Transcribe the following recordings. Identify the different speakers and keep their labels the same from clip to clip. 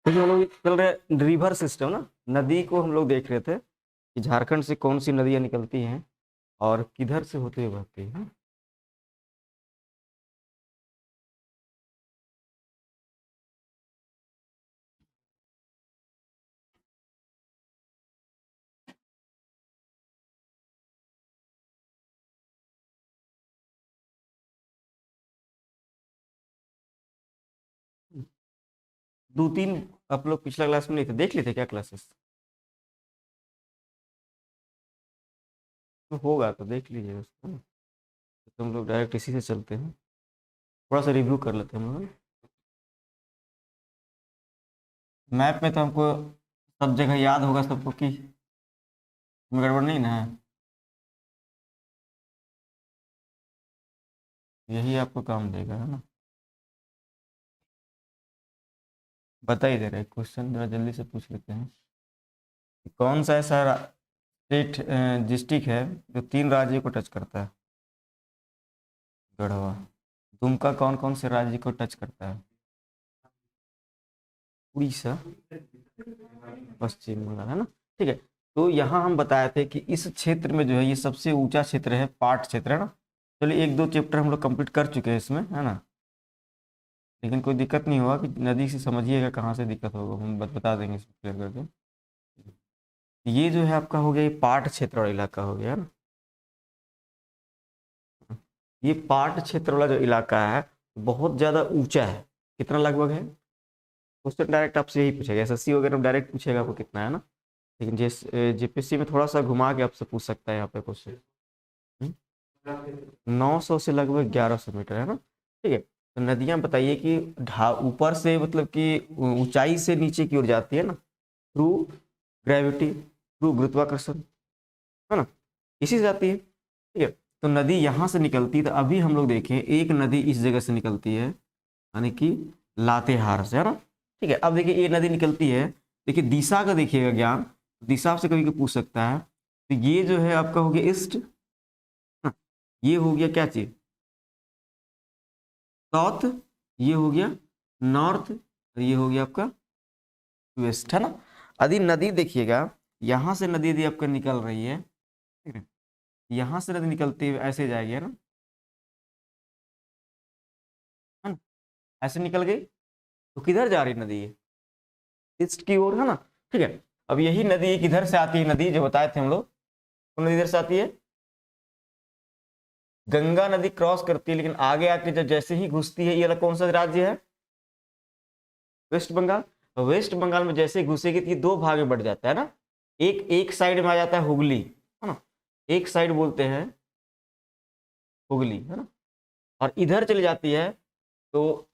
Speaker 1: क्योंकि हम लोग चल रहे रिवर सिस्टम ना, नदी को हम लोग देख रहे थे कि झारखंड से कौन सी नदियाँ निकलती हैं और किधर से होते हुए बहती हैं। 2-3 आप लोग पिछला क्लास में नहीं थे, देख लेते क्या क्लासेस? तो होगा तो देख लीजिए उसको ना। तो हम लोग डायरेक्ट इसी से चलते हैं, थोड़ा सा रिव्यू कर लेते हैं हम लोग। मैप में तो हमको सब जगह याद होगा सबको कि इसमें गड़बड़ नहीं ना है। यही आपको काम देगा, है ना? बता ही दे रहे क्वेश्चन, जरा जल्दी से पूछ लेते हैं कि कौन सा ऐसा स्टेट डिस्ट्रिक्ट है जो 3 राज्यों को टच करता है? गढ़वा। दुमका कौन कौन से राज्य को टच करता है? उड़ीसा, पश्चिम बंगाल, है ना? ठीक है। तो यहाँ हम बताए थे कि इस क्षेत्र में जो है ये सबसे ऊंचा क्षेत्र है, पाट क्षेत्र, है ना? चलिए 1-2 चैप्टर हम लोग कंप्लीट कर चुके हैं इसमें, है ना? लेकिन कोई दिक्कत नहीं होगा कि नदी से समझिएगा कहाँ से दिक्कत होगा, हम बता देंगे इसको क्लियर करके। ये जो है आपका हो गया, ये पाट क्षेत्र वाला इलाका हो गया, है ना? ये पाट क्षेत्र वाला जो इलाका है बहुत ज़्यादा ऊंचा है। कितना लगभग है? क्वेश्चन डायरेक्ट आपसे यही पूछेगा, एसएससी वगैरह में डायरेक्ट पूछेगा आपको कितना है ना। लेकिन जेपीएससी में थोड़ा सा घुमा के आपसे पूछ सकता है यहाँ पे क्वेश्चन। 900 से लगभग 1100 मीटर, है ना? ठीक है। तो नदियाँ बताइए कि ढा ऊपर से मतलब कि ऊंचाई से नीचे की ओर जाती है ना, थ्रू ग्रेविटी, थ्रू गुरुत्वाकर्षण, है ना? इसी से जाती है। ठीक है। तो नदी यहाँ से निकलती है, तो अभी हम लोग देखें एक नदी इस जगह से निकलती है, यानी कि लातेहार से, है ना? ठीक है। अब देखिए ये नदी निकलती है, देखिए दिशा का देखिएगा ज्ञान, दिशा से कभी कोई पूछ सकता है। तो ये जो है आपका हो गया ईस्ट, ये हो गया क्या चीज, साउथ, ये हो गया नॉर्थ, और ये हो गया आपका वेस्ट, है ना? यदि नदी देखिएगा, यहाँ से नदी यदि आपका निकल रही है, ठीक है, यहाँ से नदी निकलती है ऐसे जाएगी, है ना? है ना? ऐसे निकल गई, तो किधर जा रही नदी है? ईस्ट की ओर, है ना? ठीक है। अब यही नदी किधर से आती है, नदी जो बताए थे हम लोग, तो नदी इधर से आती है, गंगा नदी क्रॉस करती है, लेकिन आगे आके जब जैसे ही घुसती है, ये वाला कौन सा राज्य है? वेस्ट बंगाल। वेस्ट बंगाल में जैसे घुसेगी तो ये 2 भाग में बढ़ जाता है ना। एक एक साइड में आ जाता है हुगली, है ना? एक साइड बोलते हैं हुगली, है ना? और इधर चली जाती है तो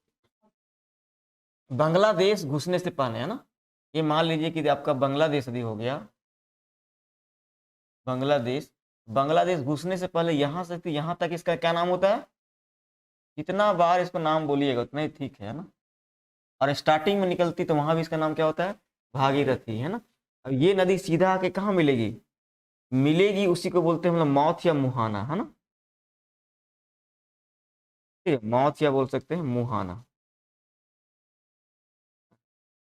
Speaker 1: बांग्लादेश घुसने से पहले, है ना? ये मान लीजिए कि आपका बांग्लादेश यदि हो गया, बांग्लादेश, बांग्लादेश घुसने से पहले यहां से तो यहां तक इसका क्या नाम होता है? जितना बार इसको नाम बोलिएगा उतना ही ठीक है ना? और स्टार्टिंग में निकलती तो वहां भी इसका नाम क्या होता है? भागीरथी, है ना? अब ये नदी सीधा आके कहाँ मिलेगी? मिलेगी उसी को बोलते हैं हम लोग मौत या मुहाना, है ना? ठीक है, मौत या बोल सकते हैं मुहाना,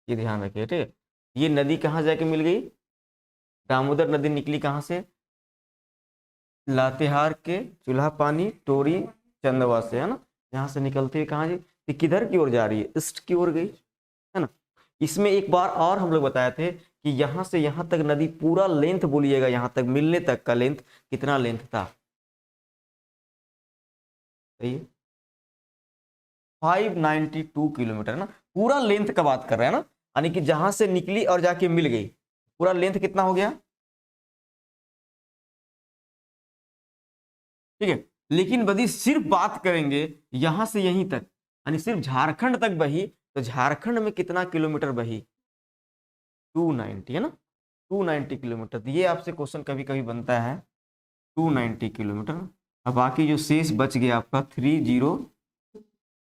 Speaker 1: ये ध्यान रखिए, ठीक है? ये नदी कहाँ जाके मिल गई? दामोदर नदी निकली कहाँ से? लातेहार के चूल्हा पानी टोरी चंदवा से, है ना? यहाँ से निकलती है कहाँ जी? ये किधर की ओर जा रही है? ईस्ट की ओर गई, है ना? इसमें एक बार और हम लोग बताए थे कि यहाँ से यहाँ तक नदी पूरा लेंथ बोलिएगा, यहाँ तक मिलने तक का लेंथ कितना लेंथ था? सही है, 592 किलोमीटर, ना? पूरा लेंथ का बात कर रहे हैं ना, यानी कि जहां से निकली और जाके मिल गई, पूरा लेंथ कितना हो गया? ठीक है। लेकिन यदि सिर्फ बात करेंगे यहां से यहीं तक, यानी सिर्फ झारखंड तक बही, तो झारखंड में कितना किलोमीटर बही? 290, है ना? 290 किलोमीटर। तो ये आपसे क्वेश्चन कभी कभी बनता है, 290 किलोमीटर। अब बाकी जो शेष बच गया आपका 302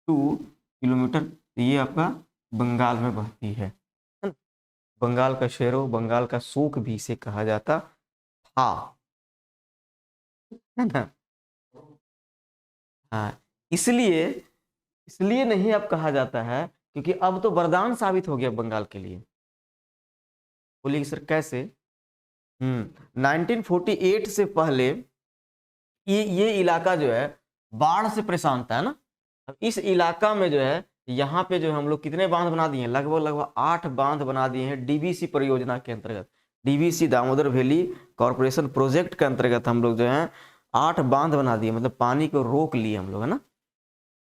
Speaker 1: किलोमीटर, तो ये आपका बंगाल में बहती है ना? बंगाल का शेरो, बंगाल का शोक भी इसे कहा जाता था, है ना? हाँ, इसलिए इसलिए नहीं अब कहा जाता है क्योंकि अब तो वरदान साबित हो गया बंगाल के लिए। बोलिए सर कैसे? 1948 से पहले ये इलाका जो है बाढ़ से परेशान था, है ना। अब इस इलाका में जो है यहाँ पे जो हम लोग कितने बांध बना दिए हैं, लगभग 8 बांध बना दिए हैं डीवीसी परियोजना के अंतर्गत। DVC Damodar valley corporation project के अंतर्गत हम लोग जो है 8 बांध बना दिए, मतलब पानी को रोक लिए हम लोग, है ना।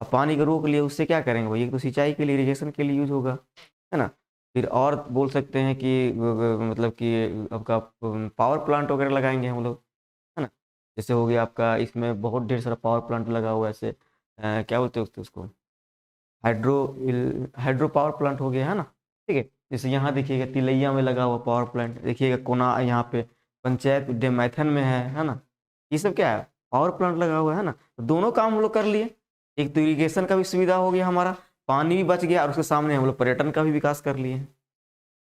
Speaker 1: अब पानी को रोक लिए, उससे क्या करेंगे भाई, एक तो सिंचाई के लिए, इरिगेशन के लिए यूज होगा, है ना। फिर और बोल सकते हैं कि मतलब कि आपका पावर प्लांट वगैरह लगाएंगे हम लोग, है ना। जैसे हो गया आपका, इसमें बहुत ढेर सारा पावर प्लांट लगा हुआ है, ऐसे क्या बोलते हैं उसको, हाइड्रो हाइड्रो पावर प्लांट हो गया, है ना। ठीक है, जैसे यहाँ देखिएगा तिलैया में लगा हुआ पावर प्लांट, देखिएगा कोना यहाँ पे पंचायत डेमैथन में है ना। ये सब क्या है, पावर प्लांट लगा हुआ है ना। तो दोनों काम हम लोग कर लिए, एक तो इरिगेशन का भी सुविधा हो गया हमारा, पानी भी बच गया, और उसके सामने हम लोग पर्यटन का भी विकास कर लिए, है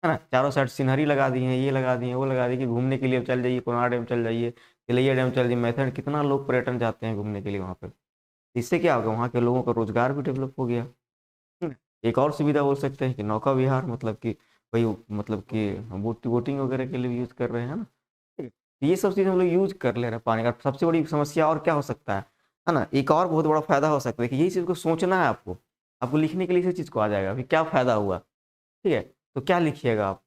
Speaker 1: ना। चारों साइड सीनरी लगा दी है, ये लगा दी है, वो लगा दी कि घूमने के लिए चल जाइए, कोनार डैम चल जाइए, तिलैया डैम चल जाइए, मैथन, कितना लोग पर्यटन जाते हैं घूमने के लिए वहाँ पे। इससे क्या होगा, वहाँ के लोगों का रोजगार भी डेवलप हो गया, है ना। एक और सुविधा बोल सकते हैं कि नौका विहार, मतलब कि वही, मतलब कि बोटिंग वगैरह के लिए भी यूज कर रहे हैं ना। ठीक है, तो ये सब चीज़ हम लोग यूज कर ले रहे हैं पानी का। सबसे बड़ी समस्या और क्या हो सकता है ना। एक और बहुत बड़ा फायदा हो सकता है कि यही चीज़ को सोचना है आपको, आपको लिखने के लिए इसी चीज़ को आ जाएगा अभी क्या फायदा हुआ। ठीक है, तो क्या लिखिएगा आप,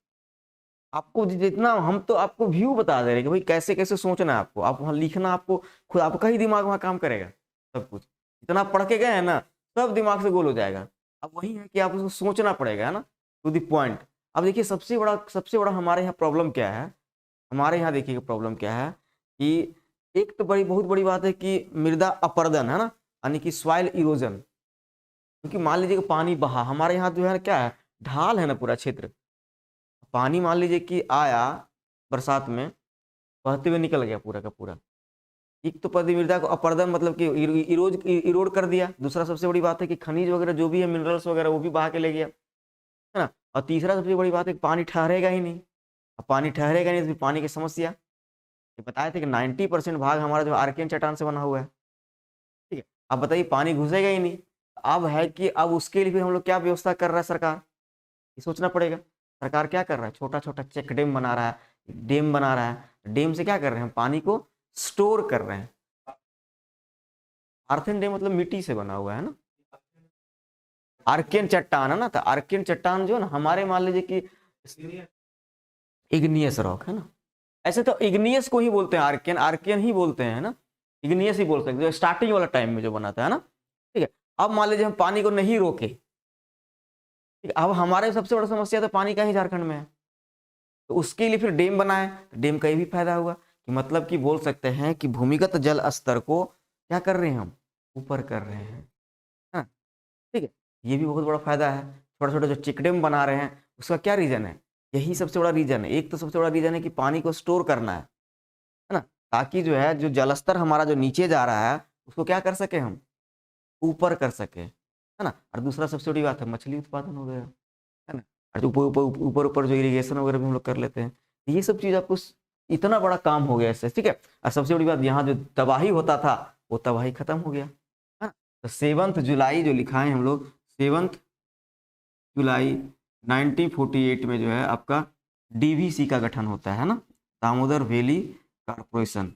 Speaker 1: आपको जितना हम तो आपको व्यू बता दे रहे हैं कि भाई कैसे कैसे सोचना है आपको, आप वहाँ लिखना, आपको खुद आपका ही दिमाग वहाँ काम करेगा, सब कुछ इतना पढ़ के गए हैं ना, सब दिमाग से गोल हो जाएगा। अब वही है कि आप उसको सोचना पड़ेगा, है ना, टू द पॉइंट। अब देखिए सबसे बड़ा हमारे यहाँ प्रॉब्लम क्या है, हमारे यहाँ देखिए प्रॉब्लम क्या है कि एक तो बहुत बड़ी बात है कि मृदा अपरदन, है ना, यानी कि सॉइल इरोजन। क्योंकि मान लीजिए कि पानी बहा हमारे यहाँ जो है क्या है, ढाल है ना पूरा क्षेत्र, पानी मान लीजिए कि आया बरसात में, बहते हुए निकल गया पूरा का पूरा। एक तो पदी मृदा को अपर्दन मतलब कि इरोड कर दिया। दूसरा सबसे बड़ी बात है कि खनिज वगैरह जो भी है, मिनरल्स वगैरह, वो भी बहा के ले गया, है ना। और तीसरा सबसे बड़ी बात है कि पानी ठहरेगा ही नहीं। अब पानी ठहरेगा नहीं तो फिर पानी की समस्या, ये बताए थे कि 90% भाग हमारा जो आर्कियन चट्टान से बना हुआ है। ठीक है, अब बताइए पानी घुसेगा ही नहीं। अब है कि अब उसके लिए फिर हम लोग क्या व्यवस्था कर रहा है सरकार, ये सोचना पड़ेगा। सरकार क्या कर रहा है, छोटा छोटा चेक डैम बना रहा है, डैम बना रहा है। डैम से क्या कर रहे हैं, पानी को स्टोर कर रहे हैं। आर्थन डैम मतलब मिट्टी से बना हुआ है ना, आर्कियन चट्टान है ना। तो आर्कियन चट्टान जो है ना, हमारे मान लीजिए कि इग्नियस रॉक है ना, ऐसे तो इग्नियस को ही बोलते हैं, आर्कियन आर्कियन ही बोलते हैं, ना। इग्नियस ही बोल सकते हैं, स्टार्टिंग वाला टाइम में जो बना था, है ना। ठीक है, अब मान लीजिए हम पानी को नहीं रोके, ठीक है, अब हमारे सबसे बड़ा समस्या तो पानी का ही झारखंड में है, तो उसके लिए फिर डैम बनाए, तो डैम का ये भी फायदा हुआ कि मतलब कि बोल सकते हैं कि भूमिगत जल स्तर को क्या कर रहे हैं हम, ऊपर कर रहे हैं, हाँ। ठीक है, ये भी बहुत बड़ा फायदा है। छोटे छोटे जो चेक डैम बना रहे हैं, उसका क्या रीजन है, यही सबसे बड़ा रीजन है। एक तो सबसे बड़ा रीजन है कि पानी को स्टोर करना है ना, ताकि जो है जो जलस्तर हमारा जो नीचे जा रहा है उसको क्या कर सके हम, ऊपर कर सके, है ना। और दूसरा सबसे बड़ी बात है मछली उत्पादन हो गया, है ना। और ऊपर ऊपर ऊपर ऊपर जो इरिगेशन वगैरह भी हम लोग कर लेते हैं, ये सब चीज़ आपको इतना बड़ा काम हो गया इससे, ठीक है। और सबसे बड़ी बात, यहाँ जो तबाही होता था वो तबाही खत्म हो गया, है ना। तो 7 जुलाई जो लिखा है हम लोग, 7 जुलाई 1948 में जो है आपका डीवीसी का गठन होता है ना, दामोदर वैली कारपोरेशन।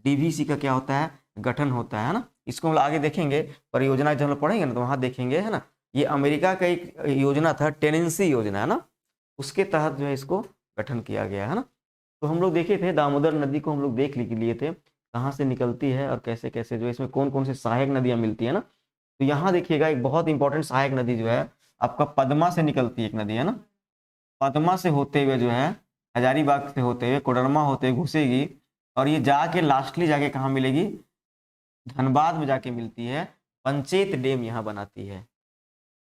Speaker 1: डीवीसी का क्या होता है, गठन होता है ना। इसको हम लोग आगे देखेंगे, परियोजना जब हम लोग पढ़ेंगे ना, तो वहाँ देखेंगे, है ना। ये अमेरिका का एक योजना था, टेनेंसी योजना, है ना, उसके तहत जो है इसको गठन किया गया, है ना। तो हम लोग देखे थे दामोदर नदी को, हम लोग देख लिए थे कहाँ से निकलती है और कैसे कैसे जो है इसमें कौन कौन से सहायक नदियाँ मिलती है ना। तो यहाँ देखिएगा एक बहुत इंपॉर्टेंट सहायक नदी जो है आपका पद्मा से निकलती है, एक नदी है ना। पद्मा से होते हुए जो है हजारीबाग से होते हुए कोडरमा होते हुए घुसेगी, और ये जाके लास्टली जाके कहाँ मिलेगी, धनबाद में जाके मिलती है, पंचेत डैम यहाँ बनाती है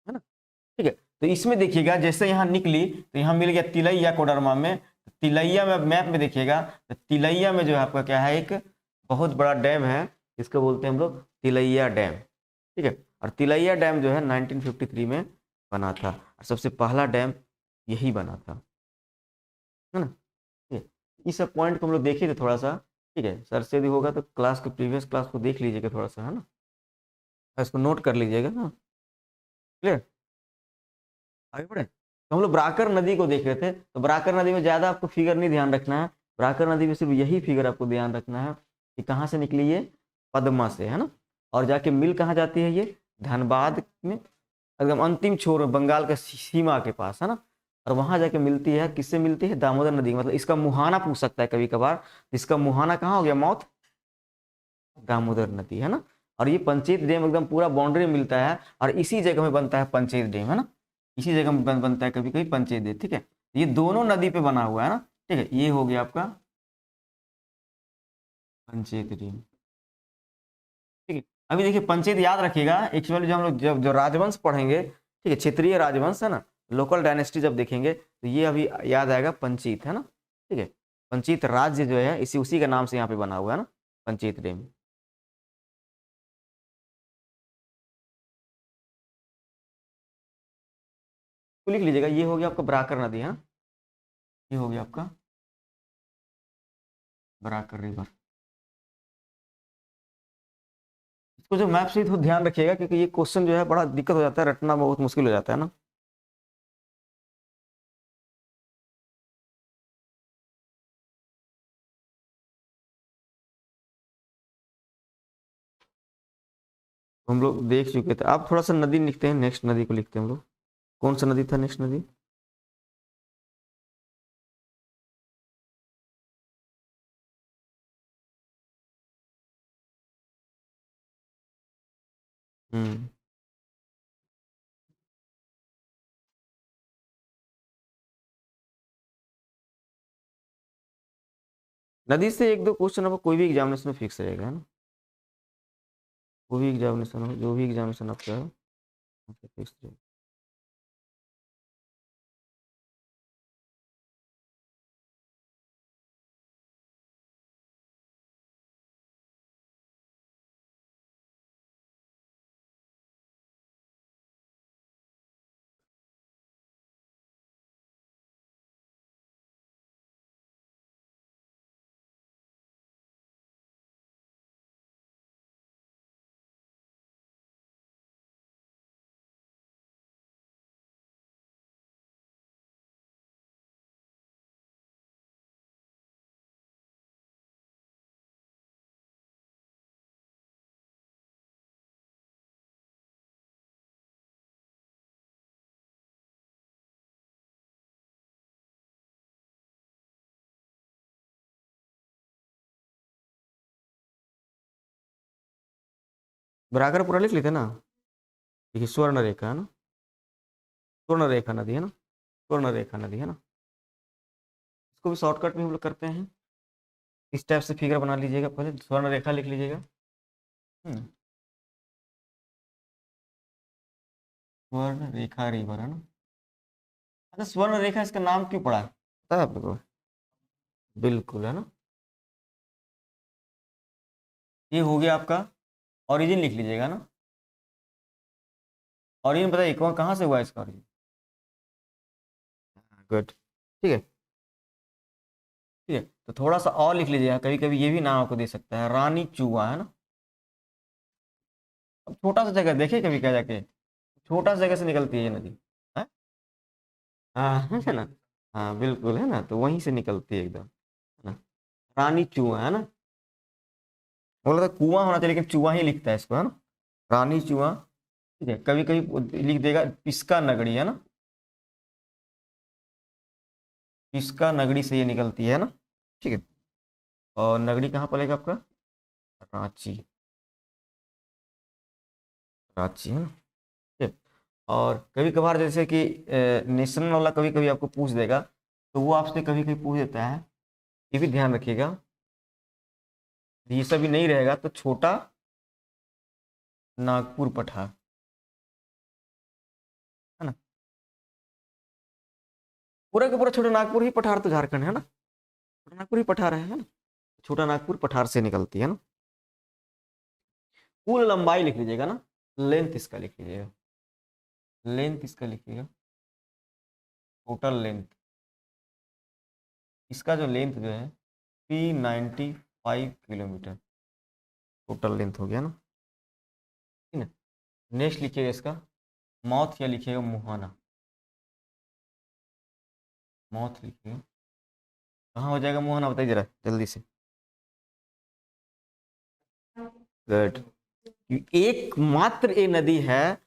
Speaker 1: ना। ठीक है, तो इसमें देखिएगा जैसे यहाँ निकली तो यहाँ मिल गया तिलैया कोडरमा में। तिलैया में मैप में देखिएगा तो तिलैया में जो है आपका क्या है, एक बहुत बड़ा डैम है, इसको बोलते हैं हम लोग तिलैया डैम। ठीक है, और तिलैया डैम जो है 1953 में बना था, और सबसे पहला डैम यही बना था, है ना। ठीक है, इस सब पॉइंट को हम लोग देखे थे थोड़ा सा। ठीक है, सर से यदि होगा तो क्लास को, प्रीवियस क्लास को देख लीजिएगा थोड़ा सा, है ना, इसको नोट कर लीजिएगा ना। क्लियर। आगे बढ़े, तो हम लोग ब्राकर नदी को देख रहे थे। तो ब्राकर नदी में ज्यादा आपको फिगर नहीं ध्यान रखना है, ब्राकर नदी में सिर्फ यही फिगर आपको ध्यान रखना है कि कहाँ से निकली ये, पद्मा से, है ना। और जाके मिल कहाँ जाती है ये, धनबाद में, एकदम अंतिम छोर बंगाल के सीमा के पास, है ना। और वहां जाके मिलती है, किससे मिलती है, दामोदर नदी, मतलब इसका मुहाना पूछ सकता है कभी कभार, इसका मुहाना कहाँ हो गया, माउथ, दामोदर नदी, है ना। और ये पंचेत डैम एकदम पूरा बाउंड्री में मिलता है, और इसी जगह में बनता है पंचेत डैम, है ना। इसी जगह में बनता है कभी कभी पंचेत डैम, ठीक है। ये दोनों नदी पे बना हुआ है ना, ठीक है। ये हो गया आपका पंचेत डैम, ठीक है। अभी देखिए पंचेत याद रखिएगा, एक्चुअली जो हम लोग जब जो राजवंश पढ़ेंगे, ठीक है, क्षेत्रीय राजवंश, है ना, लोकल डायनेस्टी जब देखेंगे तो ये अभी याद आएगा पंचीत, है ना, ठीक है। पंचीत राज्य जो है इसी उसी का नाम से यहाँ पे बना हुआ है ना, पंचीत डैम। तो लिख लीजिएगा, ये हो गया आपका बराकर नदी, है ना, ये हो गया आपका बराकर रिवर। इसको जो मैप से तो ध्यान रखिएगा, क्योंकि ये क्वेश्चन जो है बड़ा दिक्कत हो जाता है, रटना बहुत मुश्किल हो जाता है ना। हम लोग देख चुके थे, आप थोड़ा सा नदी लिखते हैं, नेक्स्ट नदी को लिखते हैं हम लोग। कौन सा नदी था नेक्स्ट नदी, हम्म, नदी से एक दो क्वेश्चन आपको कोई भी एग्जामिनेशन में फिक्स रहेगा, है ना। कोई भी एग्जामिनेशन हो, जो भी एग्जामिनेशन आपका है, फिक्स रहेगा। बराबर पूरा लिख लेते ना। देखिए स्वर्ण रेखा, है ना, स्वर्ण रेखा नदी, है ना, स्वर्ण रेखा नदी, है ना। इसको भी शॉर्टकट में हम लोग करते हैं, इस टाइप से फिगर बना लीजिएगा, पहले स्वर्ण रेखा लिख लीजिएगा। हम्म, स्वर्ण रेखा रिवर, है ना। अच्छा, स्वर्ण रेखा इसका नाम क्यों पड़ा है, पता है आपको, बिल्कुल, है ना। ये हो गया आपका ओरिजिन, लिख लीजिएगा ना। ओरिजिन बताइए कौन, कहाँ से हुआ है इसका ओरिजिन, गुड, ठीक है, ठीक है। तो थोड़ा सा और लिख लीजिएगा, कभी कभी ये भी नाम आपको दे सकता है, रानी चूहा, है ना। अब छोटा सा जगह देखिए कभी क्या जाके, छोटा सा जगह से निकलती है ये नदी, है। हाँ है ना, हाँ बिल्कुल, है ना, तो वहीं से निकलती है एकदम, है ना। रानी चूहा, है ना, बोला था कुआं होना चाहिए लेकिन चूहा ही लिखता है इसको, है ना, रानी चूहा, ठीक है। कभी कभी लिख देगा पिस्का नगड़ी, है ना, पिस्का नगड़ी से ये निकलती है ना, ठीक है। और नगड़ी कहाँ पड़ेगा आपका, रांची, रांची, है ना, ठीक है। और कभी कभार जैसे कि नेशनल वाला कभी कभी आपको पूछ देगा, तो वो आपसे कभी कभी पूछ देता है, ये भी ध्यान रखिएगा, ये सभी नहीं रहेगा तो छोटा नागपुर पठार, है ना, पूरा का पूरा छोटा नागपुर ही पठार तो झारखंड है ना, छोटा नागपुर ही पठार है ना, छोटा नागपुर पठार से निकलती है ना। कुल लंबाई लिख लीजिएगा ना, लेंथ इसका लिख लीजिएगा, लेंथ इसका लिखिएगा, टोटल लेंथ, इसका जो लेंथ जो है 395 किलोमीटर, टोटल लेंथ हो गया ना, ठीक है। नेक्स्ट लिखिएगा इसका माउथ, क्या लिखिएगा, मुहाना, मौत लिखिए, कहाँ हो जाएगा मोहन, बताइए जरा जल्दी से। गुड। एकमात्र ये नदी है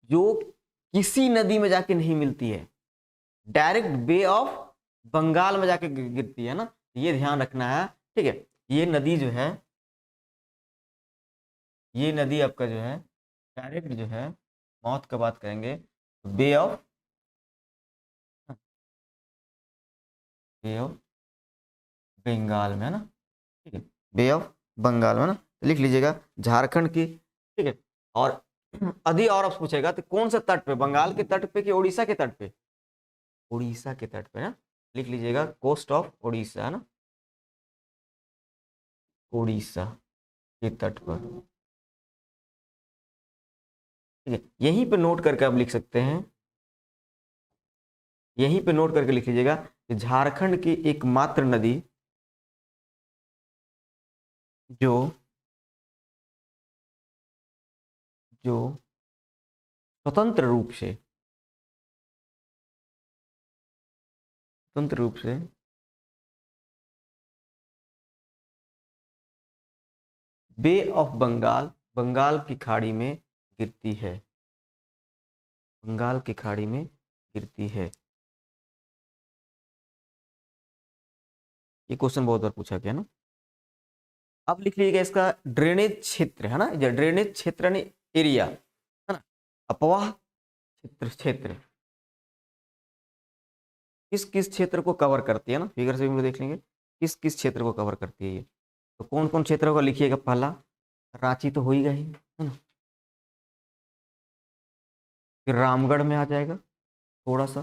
Speaker 1: जो किसी नदी में जाके नहीं मिलती है, डायरेक्ट बे ऑफ बंगाल में जाके गिरती है ना, ये ध्यान रखना है। ठीक है, ये नदी जो है, ये नदी आपका जो है डायरेक्ट जो है, मौत का बात करेंगे बे ऑफ, बे ऑफ बंगाल में है ना। ठीक है, बे ऑफ बंगाल में ना, तो लिख लीजिएगा झारखंड की। ठीक है, और यदि और आपसे पूछेगा तो कौन सा तट पे, बंगाल के तट पे कि उड़ीसा के तट पे, उड़ीसा के तट पे ना, लिख लीजिएगा कोस्ट ऑफ उड़ीसा है ना, उड़ीसा के तट पर। ठीक है, यहीं पे नोट करके आप लिख सकते हैं, यहीं पे नोट करके लिख लीजिएगा कि झारखंड की एकमात्र नदी जो जो स्वतंत्र रूप से, स्वतंत्र रूप से बे ऑफ बंगाल, बंगाल की खाड़ी में गिरती है, बंगाल की खाड़ी में गिरती है। ये क्वेश्चन बहुत बार पूछा गया ना। अब लिख लीजिएगा इसका ड्रेनेज क्षेत्र है ना, ड्रेनेज क्षेत्र यानी एरिया है ना, अपवाह क्षेत्र, क्षेत्र किस किस क्षेत्र को कवर करती है ना, फिगर से भी हम लोग देख लेंगे किस किस क्षेत्र को कवर करती है ये। तो कौन कौन क्षेत्रों का लिखिएगा, पहला रांची तो हो ही गई है ना, फिर रामगढ़ में आ जाएगा, थोड़ा सा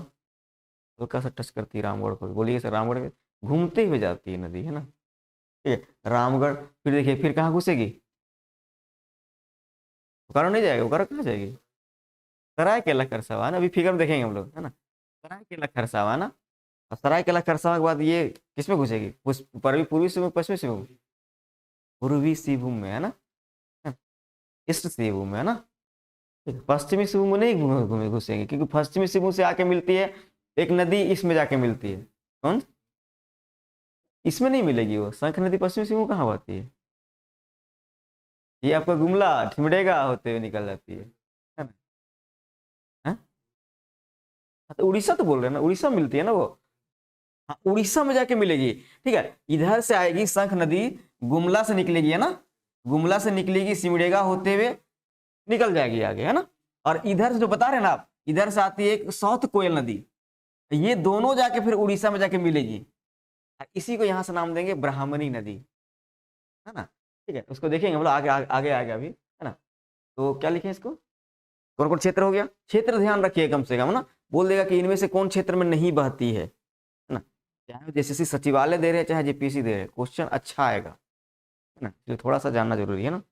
Speaker 1: हल्का सा टच करती है रामगढ़ को, बोलिए सर रामगढ़ में घूमते हुए जाती है नदी है ना। ठीक है, रामगढ़, फिर देखिए फिर कहाँ घुसेगी, बोकारो नहीं जाएगा, बोकारो कहाँ जाएगी, सरायकेला खरसावा ना, अभी फिगर में देखेंगे हम लोग है ना, सरायकेला खरसावा ना, और सरायकेला खरसावा के बाद ये किस में घुसेगी, पूर्वी पूर्वी सिंहभूम, पश्चिमी सिंहभूम, पूर्वी सिंहभूम में है ना, ईस्ट सिंहभूम में है ना। ठीक है, पश्चिमी सिंहभूम में नहीं घुसेंगे, क्योंकि पश्चिमी सिंहभूम से आके मिलती है एक नदी, इसमें जाके मिलती है, कौन, इसमें नहीं मिलेगी वो, शंख नदी पश्चिमी सिंहभूम कहाँ बहती है, ये आपका गुमला ठिमडेगा होते हुए निकल जाती है ना। हाँ? तो उड़ीसा तो बोल रहे हैं ना, उड़ीसा में मिलती है ना वो, हाँ उड़ीसा में जाके मिलेगी। ठीक है, इधर से आएगी शंख नदी, गुमला से निकलेगी है ना, गुमला से निकलेगी सिमडेगा होते हुए निकल जाएगी आगे है ना, और इधर से जो बता रहे हैं ना आप, इधर से आती है एक साउथ कोयल नदी, ये दोनों जाके फिर उड़ीसा में जाके मिलेगी, इसी को यहां से नाम देंगे ब्राह्मणी नदी है ना। ठीक है, उसको देखेंगे हम लोग आगे आगे आगे आगे अभी है ना। तो क्या लिखें इसको, कौन कौन क्षेत्र हो गया, क्षेत्र ध्यान रखिए कम से कम ना, बोल देगा कि इनमें से कौन क्षेत्र में नहीं बहती है ना, चाहे जैसे सचिवालय दे रहे हैं चाहे जेपीसी दे रहे हैं, क्वेश्चन अच्छा आएगा है ना, इसलिए थोड़ा सा जानना जरूरी है ना।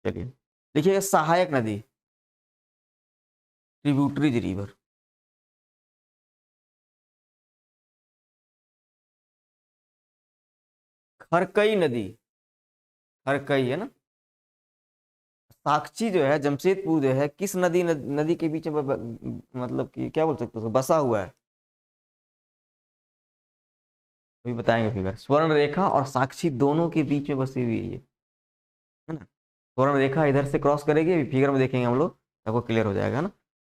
Speaker 1: चलिए देखिएगा, सहायक नदी, ट्रिब्यूटरीज रिवर, खरकई नदी, खरकई है ना, साक्षी जो है जमशेदपुर जो है किस नदी के बीच में मतलब कि क्या बोल सकते हो उसको, बसा हुआ है, अभी बताएंगे फिगर, स्वर्ण रेखा और साक्षी दोनों के बीच में बसी हुई है ये है ना, स्वर्ण रेखा इधर से क्रॉस करेगी, अभी फिगर में देखेंगे हम लोग, आपको क्लियर हो जाएगा ना।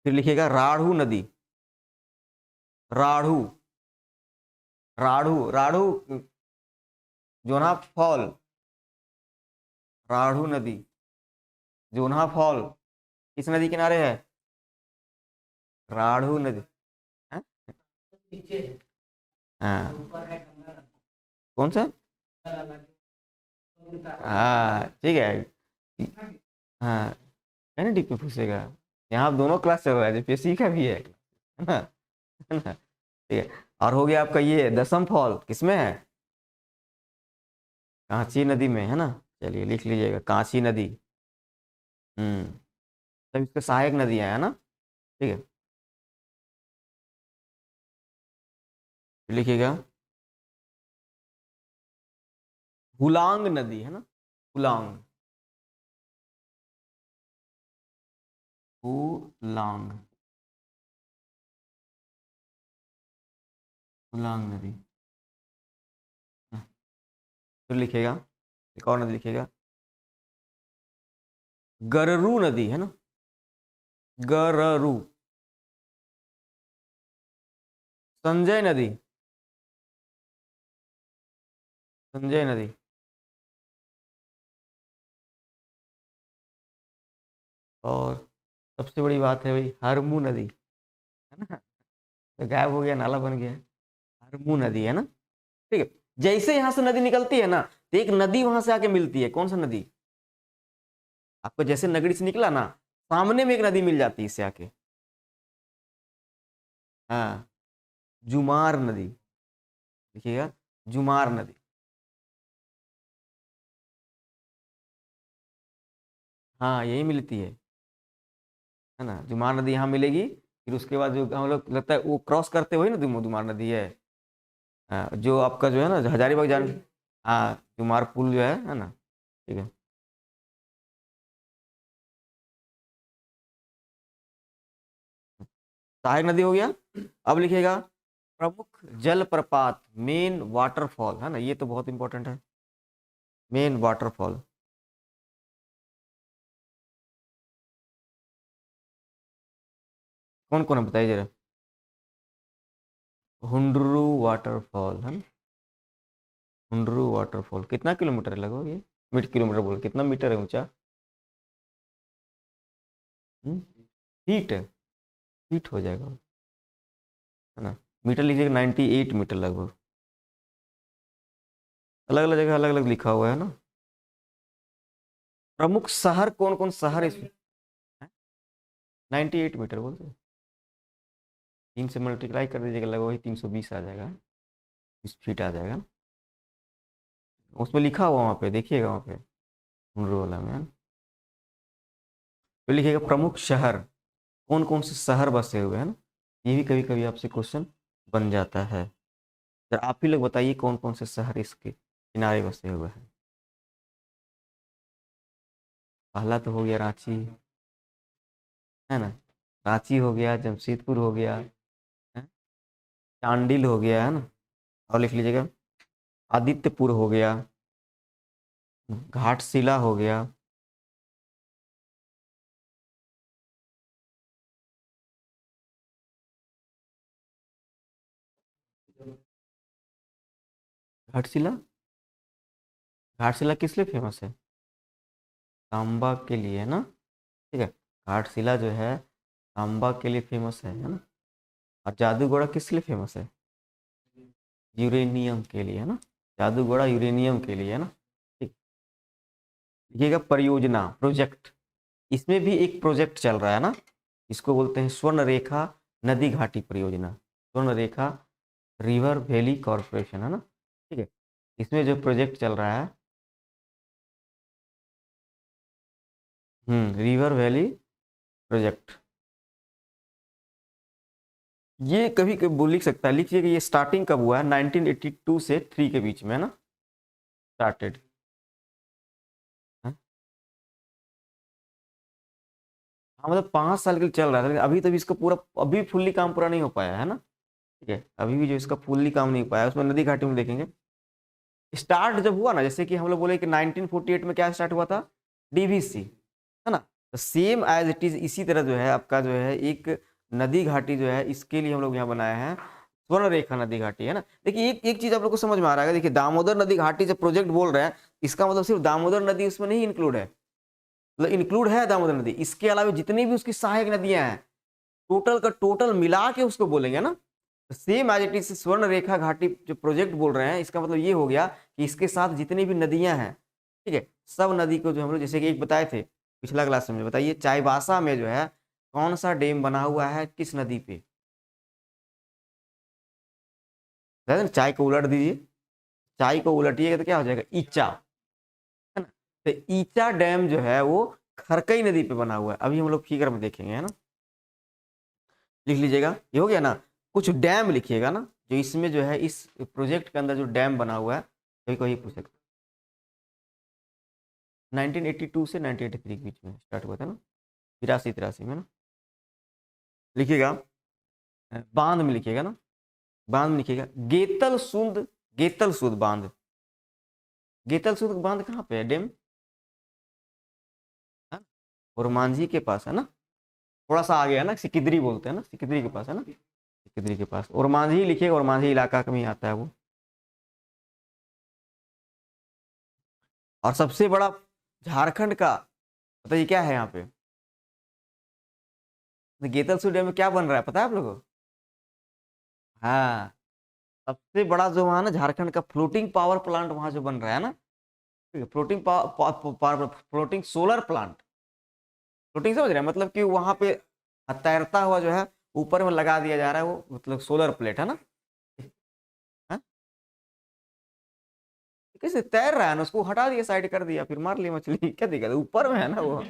Speaker 1: फिर लिखिएगा राढ़ू नदी, राढ़ू, राढ़ू राढ़ू जोन्हा फॉल, राढ़ू नदी, जोन्हा फॉल किस नदी किनारे है, राढ़ू नदी है? हाँ, कौन सा, हाँ ठीक है, हाँ है ना, डीपी पूछेगा, यहाँ आप दोनों क्लास चल रहा है, जेपीएससी का भी है ना, है ना। ठीक है, और हो गया आपका ये दसम फॉल किसमें है, कांची नदी में है ना, चलिए लिख लीजिएगा कांची नदी। सब इसके सहायक नदियां है ना। ठीक है, लिखिएगा हुलांग नदी है ना, हुलांग, हुलांग, उलांग नदी। हाँ, फिर लिखेगा, एक और नदी लिखेगा, गररू नदी है ना, गररू। संजय नदी, संजय नदी। और सबसे बड़ी बात है भाई, हरमू नदी, है ना, तो गायब हो गया, नाला बन गया। हरमू नदी है ना, ठीक है। जैसे यहां से नदी निकलती है ना, तो एक नदी वहां से आके मिलती है। कौन सा नदी? आपको जैसे नगरी से निकला ना, सामने में एक नदी मिल जाती है इससे आके। हाँ, जुमार नदी, देखिएगा, जुमार नदी। हाँ, यही मिलती है ना, जुमार नदी यहाँ मिलेगी। फिर उसके बाद जो हम लोग लगता है वो क्रॉस करते हुए ना, जुमार नदी है। हाँ, जो आपका जो है ना, हजारीबाग जान, हाँ, जुमार पुल जो है ना, ठीक है। सहायक नदी हो गया। अब लिखिएगा प्रमुख जलप्रपात, मेन वाटरफॉल, है ना, ये तो बहुत इंपॉर्टेंट है, मेन वाटरफॉल। कौन कौन है बताइए जरा। हुंडरू वाटरफॉल है ना, हुंडरू वाटरफॉल कितना किलोमीटर है लगभग ये? किलोमीटर बोल, कितना मीटर है ऊंचा? फीट है, फीट हो जाएगा, है ना। मीटर लिखिएगा, 98 मीटर लगभग। अलग अलग जगह अलग अलग लिखा हुआ है ना। प्रमुख शहर कौन कौन शहर इसमें? 98 मीटर बोलते हैं, 3 से मल्टीप्लाई कर दीजिएगा, लगभग वही 320 आ जाएगा, 20 फीट आ जाएगा। उसमें लिखा हुआ वहाँ पे देखिएगा, वहाँ पे हुनरो वाला में है ना? तो लिखिएगा प्रमुख शहर, कौन कौन से शहर बसे हुए हैं ना, ये भी कभी कभी आपसे क्वेश्चन बन जाता है। सर आप ही लोग बताइए कौन कौन से शहर इसके किनारे बसे हुए हैं। पहला तो हो गया रांची, है ना, रांची हो गया, जमशेदपुर हो गया, है? चांडिल हो गया, है ना, और लिख लीजिएगा आदित्यपुर हो गया, घाटशिला हो गया, घाटशिला, घाटशिला किस लिए फेमस है? तांबा के लिए, है ना, ठीक है। घाटशिला जो है तांबा के लिए फेमस है ना। और जादूगोड़ा किस लिए फेमस है? यूरेनियम के लिए, है ना, जादूगोड़ा यूरेनियम के लिए, है ना, ठीक। देखिएगा परियोजना, प्रोजेक्ट, इसमें भी एक प्रोजेक्ट चल रहा है ना, इसको बोलते हैं स्वर्ण रेखा नदी घाटी परियोजना, स्वर्ण रेखा रिवर वैली कॉरपोरेशन, है ना, ठीक है। इसमें जो प्रोजेक्ट चल रहा है, रिवर वैली प्रोजेक्ट, ये कभी कभी बोल लिख सकता है, लिखिए कि ये स्टार्टिंग कब हुआ है, 1982 से 3 के बीच में, है ना, स्टार्टेड। हाँ, मतलब 5 साल के लिए चल रहा था, लेकिन अभी तक इसका पूरा, अभी फुल्ली काम पूरा नहीं हो पाया है ना, ठीक है, अभी भी जो इसका फुल्ली काम नहीं हो पाया, उसमें नदी घाटी में देखेंगे। स्टार्ट जब हुआ ना, जैसे कि हम लोग बोले कि 1948 में क्या स्टार्ट हुआ था, डीवीसी, है ना, तो सेम एज इट इज इसी तरह जो है आपका जो है एक नदी घाटी जो है, इसके लिए हम लोग यहाँ बनाए हैं स्वर्ण रेखा नदी घाटी, है ना। देखिए एक एक चीज आप लोग को समझ में आ रहा है, देखिए दामोदर नदी घाटी जब प्रोजेक्ट बोल रहे हैं, इसका मतलब सिर्फ दामोदर नदी उसमें नहीं इंक्लूड है, मतलब इंक्लूड है दामोदर नदी, इसके अलावा जितनी भी उसकी सहायक नदियां हैं, टोटल का टोटल मिला के उसको बोलेंगे ना। सेम एज इट इज स्वर्ण रेखा घाटी जो प्रोजेक्ट बोल रहे हैं, इसका मतलब ये हो गया कि इसके साथ जितनी भी नदियां हैं, ठीक है, सब नदी को जो हम लोग जैसे कि एक बताए थे पिछला क्लास में, बताइए चाईबासा में जो है कौन सा डैम बना हुआ है, किस नदी पे? चाय को उलट दीजिए, चाय को उलटिएगा तो क्या हो जाएगा, ईचा, है ना। तो ईचा डैम जो है वो खरकई नदी पे बना हुआ है, अभी हम लोग फिगर में देखेंगे, है ना। लिख लीजिएगा, ये हो गया ना। कुछ डैम लिखिएगा ना, जो इसमें जो है इस प्रोजेक्ट के अंदर जो डैम बना हुआ है, कभी कोई पूछ सकता। 1982 से 1983 के बीच में स्टार्ट हुआ था ना, 82 83 में ना। लिखिएगा बांध में लिखिएगा ना, बांध लिखिएगा गेतल सुंद, गेतल सुंद बांध। गेतल सुंद बांध कहाँ पे है? डैम है ना? और मांझी के पास है ना, थोड़ा सा आगे है ना, सिकिदरी बोलते हैं ना, सिकिदरी के पास है ना, सिकिदरी के पास। और मांझी लिखिएगा, और मांझी इलाका में ही आता है वो। और सबसे बड़ा झारखंड का, बताइए क्या है यहाँ पे? तो गेतल सूर्य डैम में क्या बन रहा है पता है आप लोगों को? हाँ, सबसे बड़ा जो वहाँ ना झारखंड का फ्लोटिंग पावर प्लांट वहां जो बन रहा है ना, ठीक है, फ्लोटिंग सोलर प्लांट। फ्लोटिंग समझ रहे हैं, मतलब कि वहां पे तैरता हुआ जो है ऊपर में लगा दिया जा रहा है, वो मतलब सोलर प्लेट है ना। हाँ? कैसे तैर रहा है ना, उसको हटा दिया, साइड कर दिया, फिर मार लिया मछली क्या दिक्कत है, ऊपर में है ना वो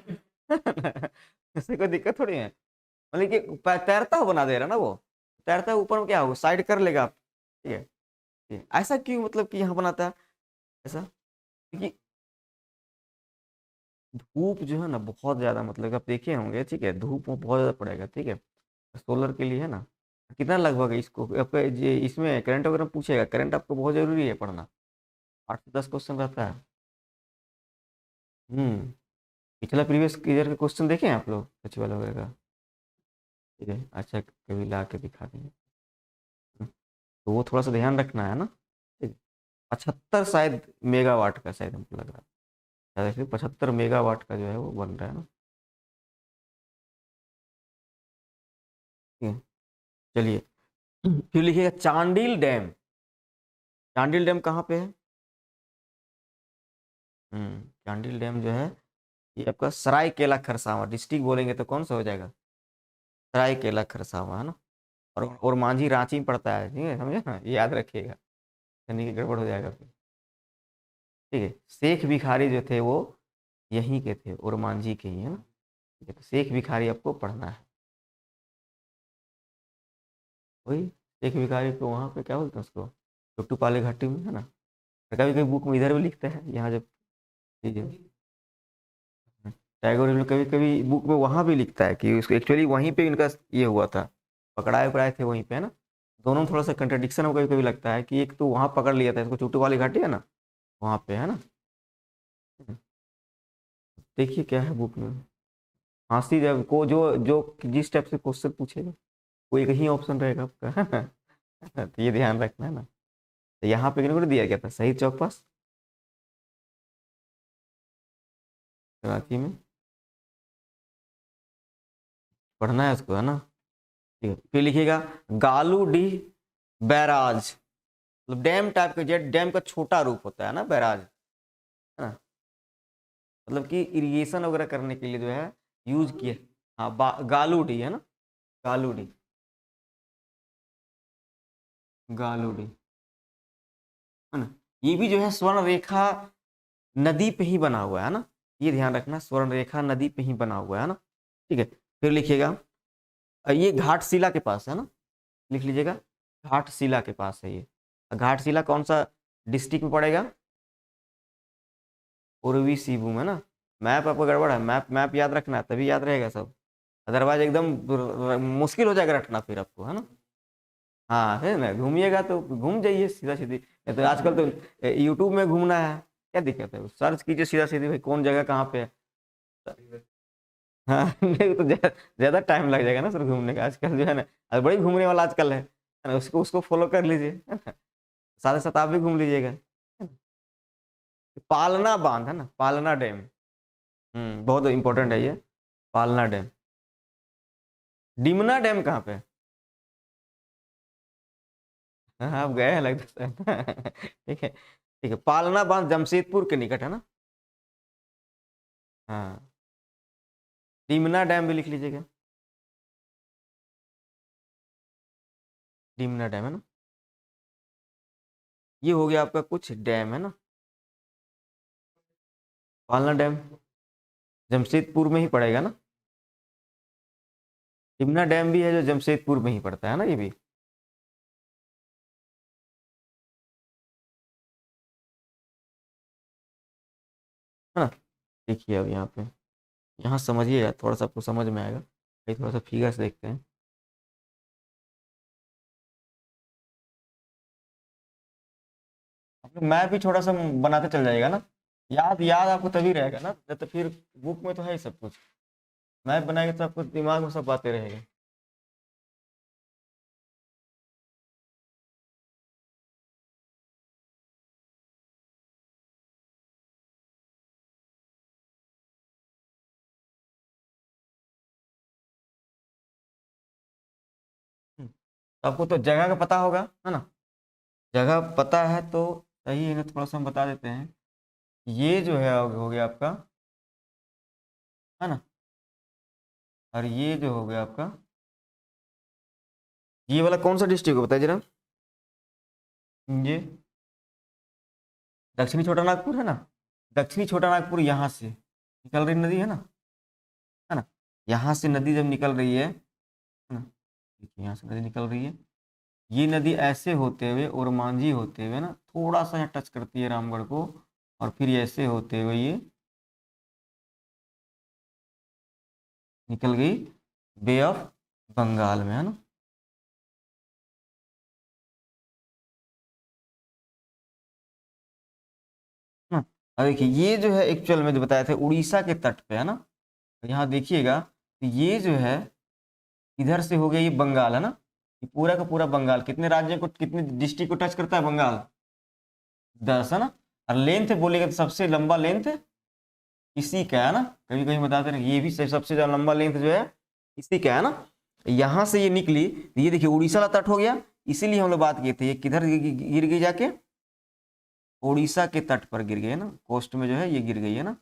Speaker 1: इससे कोई दिक्कत थोड़ी है। मतलब कि तैरता हुआ बना दे रहा है ना वो, तैरता है ऊपर में, क्या होगा, साइड कर लेगा आप। ठीक है, ठीक है। ऐसा क्यों मतलब कि यहाँ बनाता है ऐसा? क्योंकि धूप जो है ना बहुत ज्यादा, मतलब कि आप देखे होंगे, ठीक है, धूप वो बहुत ज्यादा पड़ेगा, ठीक है, सोलर के लिए है ना। कितना लगभग है इसको आपका इसमें करंट वगैरह पूछेगा, करंट आपको बहुत जरूरी है पढ़ना, 8 से 10 क्वेश्चन रहता है। हम्म। पिछला प्रीवियस ईयर के क्वेश्चन देखे हैं आप लोग सचिवालय वगैरह का? ठीक है, अच्छा कभी ला के दिखा देंगे। तो वो थोड़ा सा ध्यान रखना है ना। ठीक है, 75 शायद मेगावाट का शायद हमको लग रहा है, शायद ऐसे 75 मेगावाट का जो है वो बन रहा है ना। ठीक है, चलिए। फिर लिखिएगा चांडिल डैम। चांडिल डैम कहाँ पे है? चांडिल डैम जो है ये आपका सरायकेला खरसावां डिस्ट्रिक्ट बोलेंगे तो कौन सा हो जाएगा? सरायकेला खरसावां है ना। और मांझी रांची में पड़ता है, ठीक है, समझे ना, ये याद रखिएगा, यानी कि गड़बड़ हो जाएगा फिर। ठीक है, शेख भिखारी जो थे वो यहीं के थे, और मांझी के ही है ना। ठीक है, तो शेख भिखारी आपको पढ़ना है। वही शेख भिखारी को वहाँ पे क्या बोलते हैं उसको, टुकटुक घाटी में है ना। कभी कभी बुक में इधर भी लिखते हैं, यहाँ जब चीजें टैगोर ने कभी कभी बुक में वहां भी लिखता है कि उसको एक्चुअली वहीं पे इनका ये हुआ था, पकड़ाए पकड़ाए थे वहीं पे है ना। दोनों में थोड़ा सा कंट्रडिक्शन कभी कभी लगता है कि एक तो वहां पकड़ लिया था इसको, चुटू वाली घाटी है ना, वहां पे है ना। देखिए क्या है बुक में, फांसी जब को जो जो जिस टाइप से क्वेश्चन पूछेगा वो एक ही ऑप्शन रहेगा आपका है ना। तो ये ध्यान रखना है ना। तो यहाँ पे किन्होंने दिया गया था शहीद चौक पास, कराची में, पढ़ना है उसको है ना। ठीक है, फिर लिखिएगा गालू डी बैराज, मतलब डैम टाइप का, जेट डैम का छोटा रूप होता है ना बैराज, है ना, मतलब कि इरिगेशन वगैरह करने के लिए जो है यूज किए। हाँ, गालूडी है ना, गालूडी, गालूडी है ना। ये भी जो है स्वर्ण रेखा नदी पे ही बना हुआ है ना, ये ध्यान रखना, स्वर्ण रेखा नदी पे ही बना हुआ है ना। ठीक है, फिर लिखिएगा ये घाटशिला के पास है ना, लिख लीजिएगा, घाटशिला के पास है ये। घाटशिला कौन सा डिस्ट्रिक्ट में पड़ेगा? पूर्वी सिंहभूम है ना। मैप आपका गड़बड़ है, मैप मैप याद रखना है तभी याद रहेगा सब, अदरवाइज एकदम मुश्किल हो जाएगा रटना फिर आपको है ना। हाँ है ना, घूमिएगा तो घूम जाइए सीधा सीधी, नहीं तो आजकल तो यूट्यूब में घूमना है, क्या दिक्कत है, सर्च कीजिए सीधा सीधी भाई कौन जगह कहाँ पे है। हाँ नहीं तो ज्यादा टाइम लग जाएगा ना सर घूमने का, आजकल जो है ना, बड़ी घूमने वाला आजकल है ना, उसको उसको फॉलो कर लीजिए है ना, साथ साथ आप भी घूम लीजिएगा है ना? पालना बांध है ना, पालना डैम, बहुत इंपॉर्टेंट है ये, पालना डैम। डिमना डैम कहाँ पे है? हाँ आप गए हैं लगता है ठीक है, ठीक है, पालना बांध जमशेदपुर के निकट है ना। हाँ, डिमना डैम भी लिख लीजिएगा, डिमना डैम है ना। ये हो गया आपका कुछ डैम है ना। पालना डैम जमशेदपुर में ही पड़ेगा ना। डिमना डैम भी है जो जमशेदपुर में ही पड़ता है ना, ये भी है ना। देखिए अब यहाँ पे, यहाँ समझिएगा थोड़ा सा, आपको समझ में आएगा। ये थोड़ा सा फिगर्स देखते हैं। मैप भी थोड़ा सा बनाते चल जाएगा ना, याद याद आपको तभी रहेगा ना, नहीं तो फिर बुक में तो है ही सब कुछ, मैप बनाएगा तो आपको दिमाग में सब बातें रहेगा। तो आपको तो जगह का पता होगा, है ना, जगह पता है तो सही है ना, थोड़ा सा हम बता देते हैं। ये जो है हो गया आपका, है ना, और ये जो हो गया आपका, ये वाला कौन सा डिस्ट्रिक्ट है बताइए जरा, ये दक्षिणी छोटा नागपुर है ना, दक्षिणी छोटा नागपुर यहाँ से निकल रही नदी है ना, यहाँ से नदी जब निकल रही है ना, देखिए यहाँ से नदी निकल रही है, ये नदी ऐसे होते हुए और मांझी होते हुए ना थोड़ा सा यहाँ टच करती है रामगढ़ को, और फिर ऐसे होते हुए ये निकल गई बे ऑफ बंगाल में, है ना। हाँ, और देखिए ये जो है एक्चुअल में जो बताया था उड़ीसा के तट पे, है ना, तो यहाँ देखिएगा तो ये जो है इधर से हो गया ये बंगाल, है ना, ये पूरा का पूरा बंगाल, कितने राज्यों को कितने डिस्ट्रिक्ट को टच करता है बंगाल, 10, है ना। और लेंथ बोलेगा तो सबसे लंबा लेंथ इसी का है ना, कभी कभी बताते हैं ये भी सबसे ज्यादा लंबा लेंथ जो है इसी का है ना। यहाँ से ये निकली, ये देखिए उड़ीसा का तट हो गया, इसीलिए हम लोग बात किए थे ये किधर गिर गई जाके, उड़ीसा के तट पर गिर गई है ना, कोस्ट में जो है ये गिर गई है ना,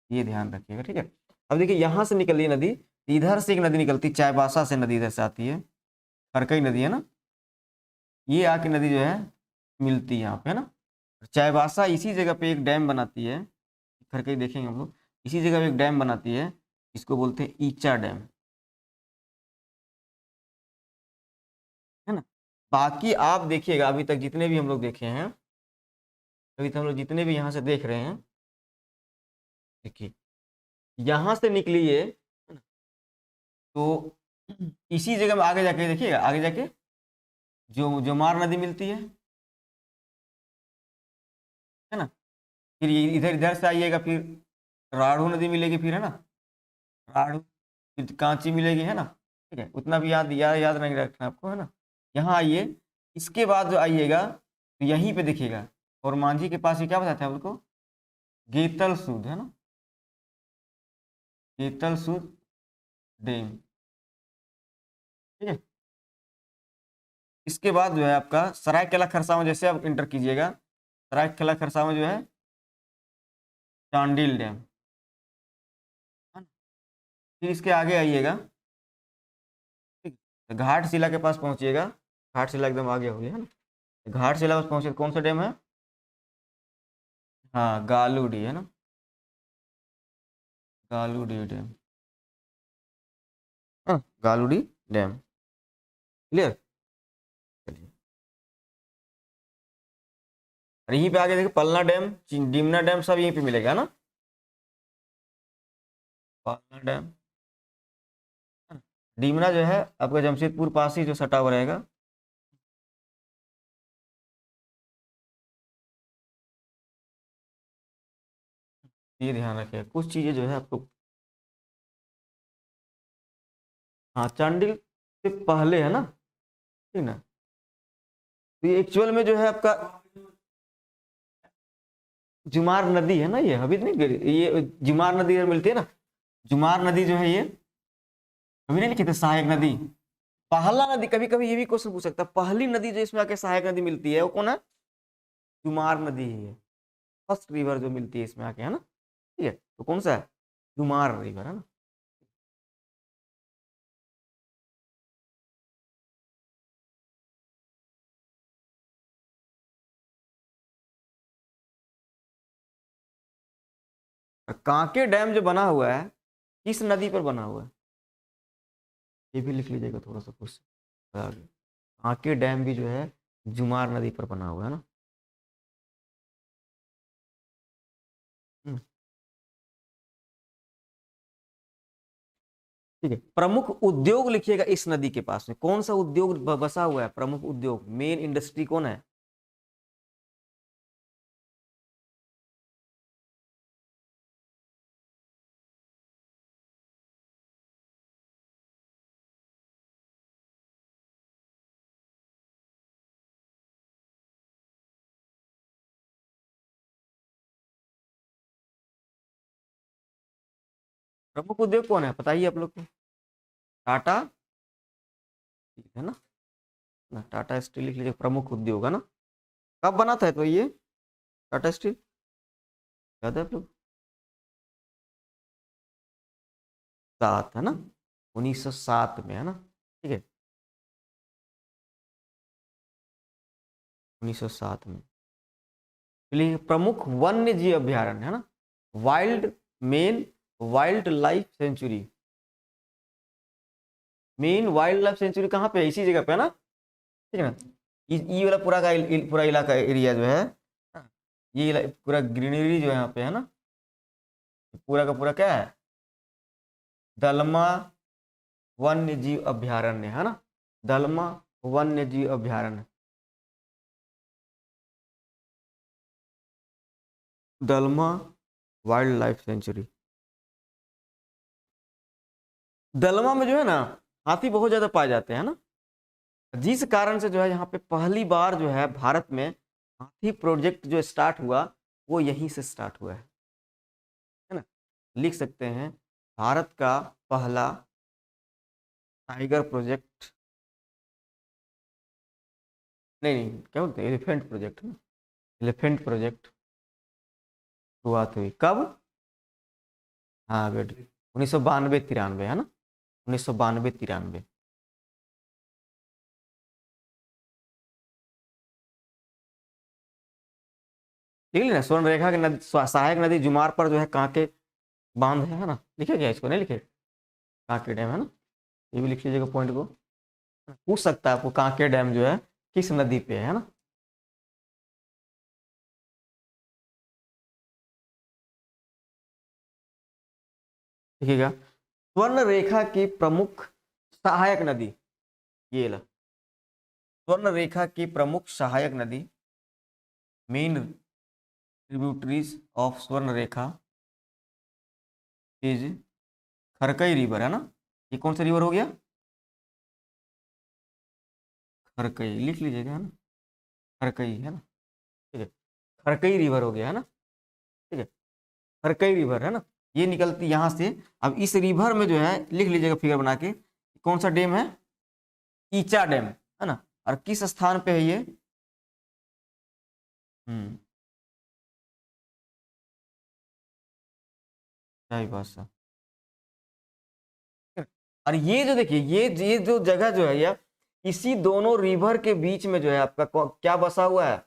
Speaker 1: ये ध्यान रखिएगा, ठीक है। अब देखिए यहाँ से निकल रही है नदी, इधर से एक नदी निकलती चाईबासा से, नदी इधर से आती है, खरकई नदी है ना, ये आके नदी जो है मिलती है यहाँ पे, है ना। चाईबासा इसी जगह पे एक डैम बनाती है, खरकई देखेंगे हम लोग, इसी जगह पे एक डैम बनाती है, इसको बोलते हैं ईचा डैम, है ना। बाकी आप देखिएगा अभी तक जितने भी हम लोग देखे हैं, अभी तक हम लोग जितने भी यहाँ से देख रहे हैं, देखिए यहाँ से निकली है ना, तो इसी जगह में आगे जाके देखिएगा, आगे जाके जो जोमार नदी मिलती है ना, फिर ये इधर इधर से आइएगा, फिर राढ़ू नदी मिलेगी, फिर है ना, राढ़ू, फिर कांची मिलेगी, है ना, ठीक है, उतना भी याद नहीं रखना आपको, है ना। यहाँ आइए, इसके बाद जो आइएगा तो यहीं पे देखिएगा, और मांझी के पास ये क्या बताते हैं आपको, गेतल सूद, है ना, गेतल सूद डैम, ठीक है। इसके बाद जो है आपका सरायकेला खरसावां, जैसे आप इंटर कीजिएगा, सरायकेला खरसावां जो है चांडिल डैम, है ना? फिर इसके आगे आइएगा, ठीक है, घाटशिला के पास पहुंचिएगा, घाटशिला एकदम आगे हो गया, है ना, घाटशिला पास पहुंचे, कौन सा डैम है, हाँ गालूडी, है ना, गालूडी डैम, हाँ गालूडी डैम, क्लियर। चलिए, और यहीं पे आगे देखिए पलना डैम, डिमना डैम, सब यहीं पे मिलेगा ना, पलना डैम, डीमना जो है आपका जमशेदपुर पास ही जो सटा हुआ रहेगा, ये ध्यान रखिएगा कुछ चीजें जो है आपको, हाँ चांडिल से पहले है ना, ठीक ना, तो ये एक्चुअल में जो है आपका जुमार नदी है ना, ये अभी नहीं ये जुमार नदी इधर मिलती है ना, जुमार नदी जो है ये अभी नहीं लिखे थे सहायक नदी, पहला नदी, कभी कभी ये भी क्वेश्चन पूछ सकता है, पहली नदी जो इसमें आके सहायक नदी मिलती है वो कौन है, जुमार नदी ही है, फर्स्ट रिवर जो मिलती है इसमें आके, है ना, ठीक है, तो कौन सा है, जुमार रिवर, है ना। और कांके डैम जो बना हुआ है किस नदी पर बना हुआ है, ये भी लिख लीजिएगा थोड़ा सा क्वेश्चन आगे, कांके डैम भी जो है जुमार नदी पर बना हुआ है ना। हम्म, ठीक है, प्रमुख उद्योग लिखिएगा इस नदी के पास में, कौन सा उद्योग बसा हुआ है, प्रमुख उद्योग, मेन इंडस्ट्री कौन है, प्रमुख उद्योग कौन है बताइए आप लोग को? टाटा है ना, टाटा स्टील लिख लीजिए, प्रमुख उद्योग है ना। कब बना था तो ये टाटा स्टील, याद है आप लोग? 7 है ना, 1907 में है ना, ठीक है, 1907 में। चलिए, प्रमुख वन्य जीव अभ्यारण्य है ना, wild main wild life sanctuary. Main wild life sanctuary कहाँ पे है? इसी जगह पे है ना, ठीक है ना। ये वाला पूरा का पूरा इलाका एरिया जो है, ये पूरा ग्रीनरी जो है यहाँ पे है ना, पूरा का पूरा क्या है? दलमा वन्य जीव अभ्यारण्य है ना, दलमा वन्य जीव अभ्यारण्य, दलमा वाइल्ड लाइफ सेंचुरी। दलमा में जो है ना हाथी बहुत ज्यादा पाए जाते हैं ना, जिस कारण से जो है यहाँ पे पहली बार जो है भारत में हाथी प्रोजेक्ट जो स्टार्ट हुआ वो यहीं से स्टार्ट हुआ है ना। लिख सकते हैं भारत का पहला टाइगर प्रोजेक्ट, नहीं क्या बोलते हैं, एलिफेंट प्रोजेक्ट ना, एलिफेंट प्रोजेक्ट शुरुआत हुई कब? हाँ गुड, 1992-93 है ना, 1992-93। लिख लेना स्वर्ण रेखा की नदी, सहायक नदी जुमार पर जो है कांके बांध है ना, लिखे क्या इसको? नहीं लिखे? कांके डैम है ना, ये भी लिख लीजिएगा पॉइंट को। पूछ सकता है आपको कांके डैम जो है किस नदी पे है ना। देखिएगा, स्वर्ण रेखा की प्रमुख सहायक नदी, ये ला स्वर्ण रेखा की प्रमुख सहायक नदी, मेन ट्रिब्यूटरीज ऑफ स्वर्ण रेखा इज खरकई रिवर है ना। ये कौन सा रिवर हो गया? खरकई लिख लीजिएगा है ना, खरकई है ना, ठीक है, खरकई रिवर हो गया है ना, ठीक है, खरकई रिवर है ना, ये निकलती यहाँ से। अब इस रिवर में जो है लिख लीजिएगा फिगर बना के, कौन सा डैम है? ईचा डैम है ना, और किस स्थान पे है ये? हम्म, चाईबासा। और ये जो देखिए, ये जो जगह जो है ये इसी दोनों रिवर के बीच में जो है आपका क्या बसा हुआ है?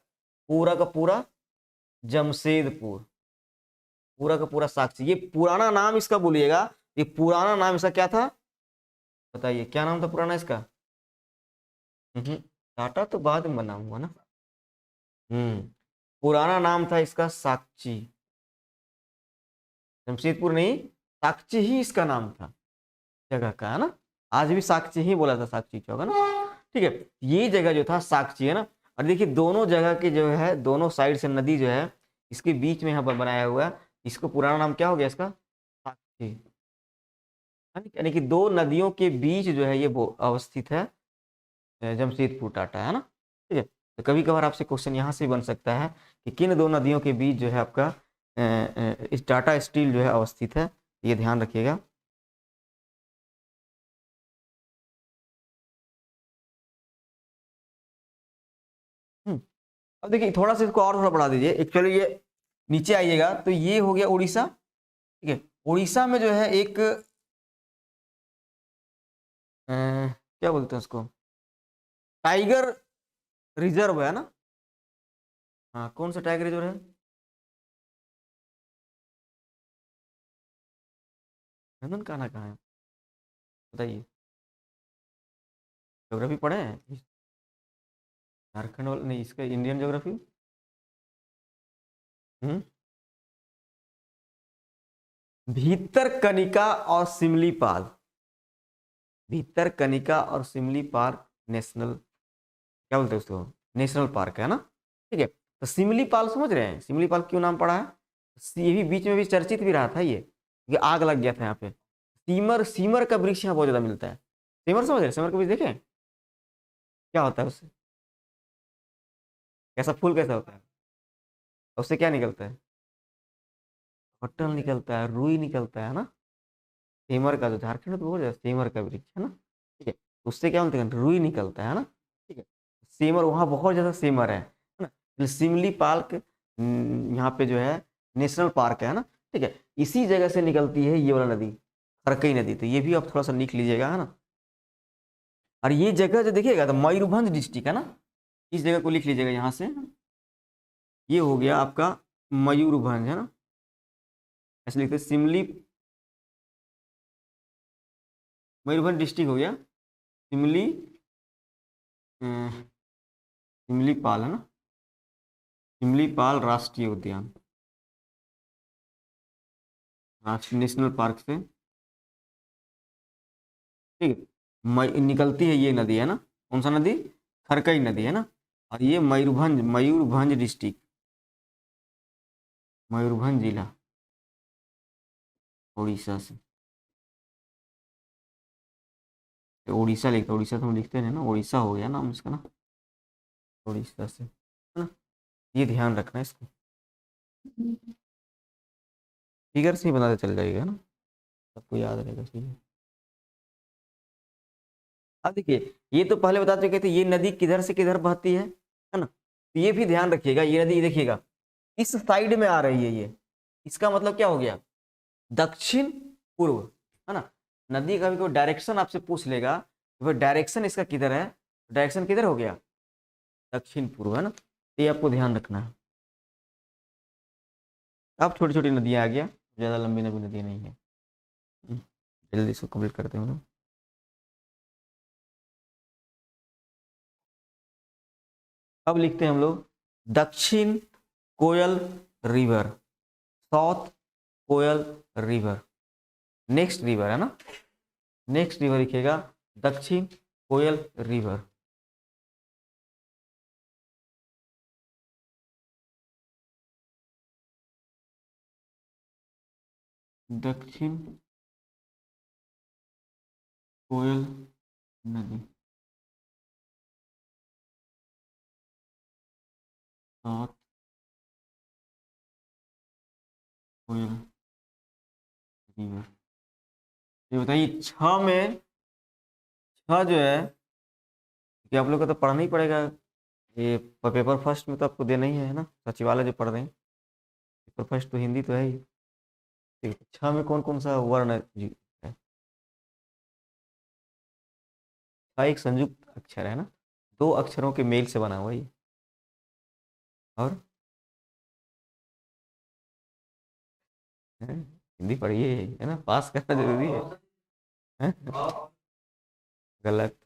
Speaker 1: पूरा का पूरा जमशेदपुर, पूरा का पूरा साक्षी। ये पुराना नाम इसका बोलिएगा, ये पुराना नाम इसका क्या था बताइए, क्या नाम था पुराना इसका? टाटा तो बाद में बना हुआ ना। हम्म, पुराना नाम था इसका साक्षी, जमशेदपुर नहीं, साक्षी ही इसका नाम था जगह का है ना। आज भी साक्षी ही बोला था, साक्षी चौक है ना, ठीक है। ये जगह जो था साक्षी है ना, और देखिए दोनों जगह के जो है दोनों साइड से नदी जो है इसके बीच में यहाँ पर बनाया हुआ है, इसको पुराना नाम क्या हो गया इसका? साक्षी। यानी कि दो नदियों के बीच जो है ये वो अवस्थित है जमशेदपुर टाटा है ना, ठीक है। तो कभी कभार आपसे क्वेश्चन यहाँ से बन सकता है कि किन दो नदियों के बीच जो है आपका इस टाटा स्टील जो है अवस्थित है, ये ध्यान रखिएगा। अब देखिए थोड़ा सा इसको और थोड़ा बढ़ा दीजिए, एक्चुअली ये नीचे आइएगा तो ये हो गया उड़ीसा, ठीक है। उड़ीसा में जो है एक क्या बोलते हैं उसको, टाइगर रिजर्व है ना। हाँ, कौन सा टाइगर रिजर्व है? नंदन कान्हा कहाँ है बताइए? ज्योग्राफी पढ़े हैं? झारखंड वाला नहीं, इसका इंडियन ज्योग्राफी। हम्म, भीतरकनिका और सिमलीपाल, भीतरकनिका और सिमलीपाल नेशनल, क्या बोलते हैं उसको, नेशनल पार्क है ना, ठीक है। तो सिमलीपाल समझ रहे हैं सिमलीपाल क्यों नाम पड़ा है? ये भी बीच में भी चर्चित भी रहा था ये आग लग गया था यहाँ पे। सीमर, सीमर का वृक्ष यहाँ बहुत ज्यादा मिलता है। सीमर समझ रहे, सीमर का वृक्ष देखें क्या होता है उससे, कैसा फूल कैसा होता है, उससे क्या निकलता है? पट्टल निकलता है, रुई निकलता है ना, सेमर का जो झारखंड में तो बहुत ज्यादा सेमर का वृक्ष है ना, ठीक है, उससे क्या होता है, रुई निकलता है ना, ठीक है। सेमर वहाँ बहुत ज्यादा सेमर है ना। तो सिमली पार्क यहाँ पे जो है नेशनल पार्क है ना, ठीक है। इसी जगह से निकलती है ये वाला नदी, खरकई नदी। तो ये भी आप थोड़ा सा लिख लीजिएगा, है ना। और ये जगह जो देखिएगा तो मयूरभंज डिस्ट्रिक्ट है ना, इस जगह को लिख लीजिएगा यहाँ से। ये हो गया आपका मयूरभंज, है ना, ऐसे लिखते हैं सिमली, मयूरभंज डिस्ट्रिक्ट हो गया सिमली, सिमलीपाल है ना, सिमलीपाल राष्ट्रीय उद्यान, राष्ट्रीय नेशनल पार्क से, ठीक है। निकलती है ये नदी, है ना, कौन सा नदी, खरकई नदी, है ना। और ये मयूरभंज, मयूरभंज डिस्ट्रिक्ट, मयूरभंज जिला, उड़ीसा से। उड़ीसा लिखते, उड़ीसा तो हम लिखते नहीं ना, उड़ीसा हो गया नाम इसका ना, उड़ीसा से, है ना। ये ध्यान रखना है इसको, फिगर से ही बनाते चल जाएगा ना, सबको याद रहेगा, ठीक है। अब देखिए, ये तो पहले बता चुके थे ये नदी किधर से किधर बहती है ना। तो ये भी ध्यान रखिएगा, ये नदी देखिएगा इस साइड में आ रही है ये, इसका मतलब क्या हो गया, दक्षिण पूर्व, है ना। नदी का भी कोई डायरेक्शन आपसे पूछ लेगा, तो डायरेक्शन इसका किधर है, डायरेक्शन किधर हो गया, दक्षिण पूर्व, है ना। तो ये आपको ध्यान रखना है। अब छोटी छोटी नदियां आ गया, ज्यादा लंबी लंबी नदियां नहीं है। जल्दी इसको कंप्लीट करते हैं हम लोग। अब लिखते हैं हम लोग दक्षिण कोयल रिवर, साउथ कोयल रिवर, नेक्स्ट रिवर, है ना, नेक्स्ट रिवर लिखिएगा दक्षिण कोयल रिवर। दक्षिण कोयल नदी, साउथ कोयल रिवर। ये बताइए छ में, छ जो है कि आप लोग को तो पढ़ना ही पड़ेगा, ये पेपर फर्स्ट में तो आपको देना ही है ना, सचिवालय जो पढ़ रहे हैं, पेपर फर्स्ट तो हिंदी तो है ही, ठीक है। छ में कौन कौन सा वर्ण है जी है? छ एक संयुक्त अक्षर है ना, दो अक्षरों के मेल से बना हुआ ये। और है? हिंदी पढ़िए, है ना, पास करना जरूरी है? गलत।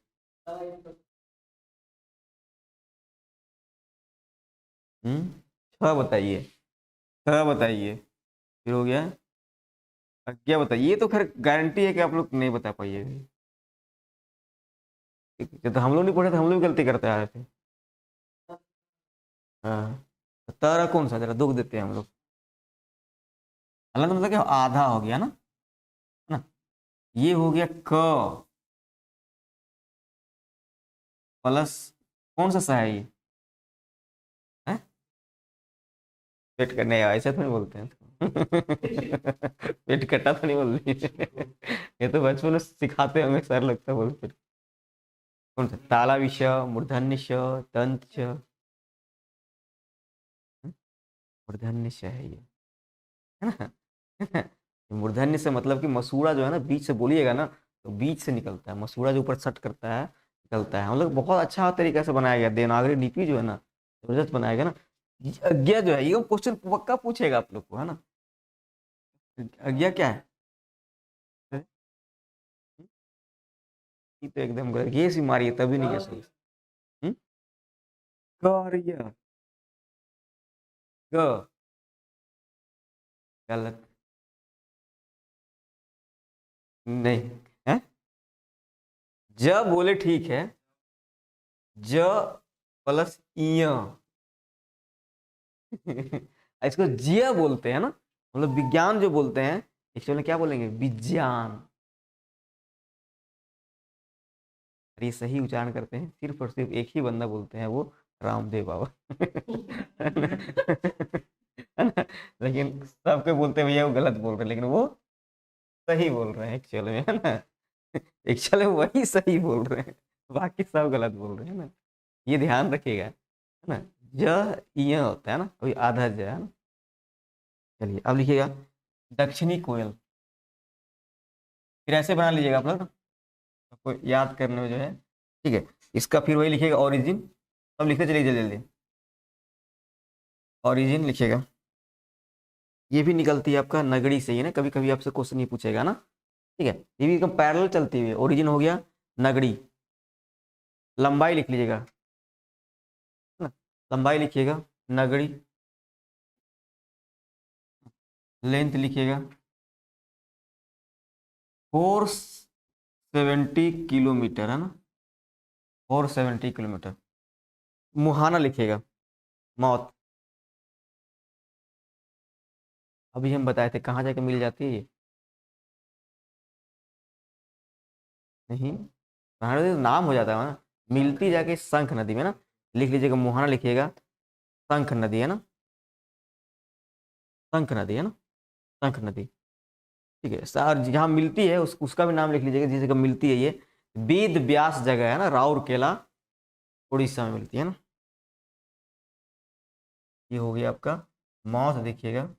Speaker 1: छ बताइए, छ बताइए, फिर हो गया क्या बताइए, ये तो खैर गारंटी है कि आप लोग नहीं बता पाइएगा, तो हम लोग नहीं पढ़े थे, हम लोग भी गलती करते आ रहे थे। हाँ, तो तारा कौन सा, जरा दुख देते हैं हम लोग। अलग मतलब क्या, आधा हो गया ना, ये हो गया क प्लस, कौन सा है ये, है? पेट का नहीं, ऐसा तो नहीं बोलते हैं पेट कटा तो नहीं बोलती ये तो बचपन में सिखाते हमें, सर लगता है बोलते। कौन सा, ताला विष, मूर्धन्य श, दंत च, मूर्धन्य श है ये, है ना मूर्धन्य से मतलब कि मसूड़ा जो है ना, बीच से बोलिएगा ना तो बीच से निकलता है, मसूड़ा जो ऊपर सट करता है निकलता है। हम लोग बहुत अच्छा तरीके से बनाया गया, देवनागरी लिपि जो है ना जबरदस्त बनाया गया ना। अज्ञा जो है ये क्वेश्चन पक्का पूछेगा आप लोग को, है ना। अज्ञा क्या है, ये तो एकदम गलत, ये सी मारिए तभी नहीं कह सकते। हम्म? कार्य, ग, गलत, नहीं है, ज बोले ठीक है, ज प्लस इय इसको जिया बोलते हैं ना, मतलब विज्ञान जो बोलते हैं, एक्चुअली क्या बोलेंगे, विज्ञान। और ये सही उच्चारण करते हैं सिर्फ और सिर्फ एक ही बंदा बोलते हैं, वो रामदेव बाबा है ना? लेकिन सबके बोलते हैं भैया वो गलत बोल रहे हैं, लेकिन वो सही बोल रहे हैं एक्चुअल में, है ना। एक्चुअल में वही सही बोल रहे हैं, बाकी सब गलत बोल रहे हैं ना। ये ध्यान रखिएगा, है ना। ज य होता है ना, अभी आधा ज है ना। चलिए अब लिखिएगा दक्षिणी कोयल। फिर ऐसे बना लीजिएगा आप लोग ना, आपको याद करने में जो है, ठीक है। इसका फिर वही लिखिएगा ओरिजिन। अब लिखते चलिए जल्दी जल्दी, ओरिजिन लिखिएगा। ये भी निकलती है आपका नगड़ी से ही ना, कभी कभी आपसे क्वेश्चन ये पूछेगा ना, ठीक है। ये भी एकदम पैरेलल चलती हुई, ओरिजिन हो गया नगड़ी। लंबाई लिख लीजिएगा, है ना। लंबाई लिखिएगा नगड़ी। लेंथ लिखिएगा 470 किलोमीटर, है ना, 470 किलोमीटर। मुहाना लिखिएगा मौत। अभी हम बताए थे कहाँ जाके मिल जाती है ये, नहीं, महानदी तो नाम हो जाता है ना, मिलती जाके शंख नदी में ना। लिख लीजिएगा मुहाना लिखिएगा, शंख नदी है ना, शंख नदी है ना, शंख नदी। ठीक है सर, जहाँ मिलती है उसका भी नाम लिख लीजिएगा, जिस जगह मिलती है ये। वेद व्यास जगह है ना, राउरकेला उड़ीसा में मिलती है ना। ये हो गया आपका मौत, देखिएगा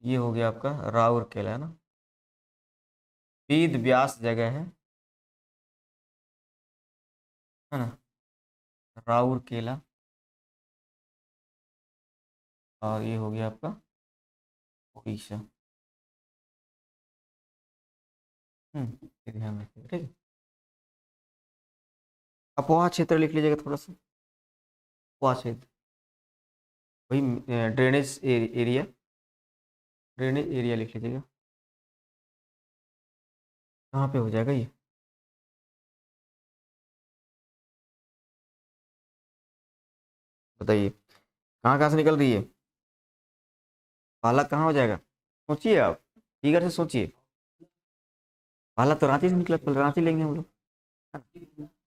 Speaker 1: ये हो गया आपका राउरकेला, है ना। वेद व्यास जगह है ना, राउरकेला। और ये हो गया आपका उड़ीसा। ये ध्यान रखिएगा, ठीक है। अपोहा क्षेत्र लिख लीजिएगा थोड़ा सा, अपोहा क्षेत्र, वही ड्रेनेज एरिया, ड्रेनेज एरिया लिख लीजिएगा। कहाँ पे हो जाएगा ये, बताइए कहाँ कहाँ से निकल रही है। पाला कहाँ हो जाएगा, सोचिए आप, फिगर से सोचिए। पाला तो रांची से निकला, पहले रांची लेंगे हम लोग।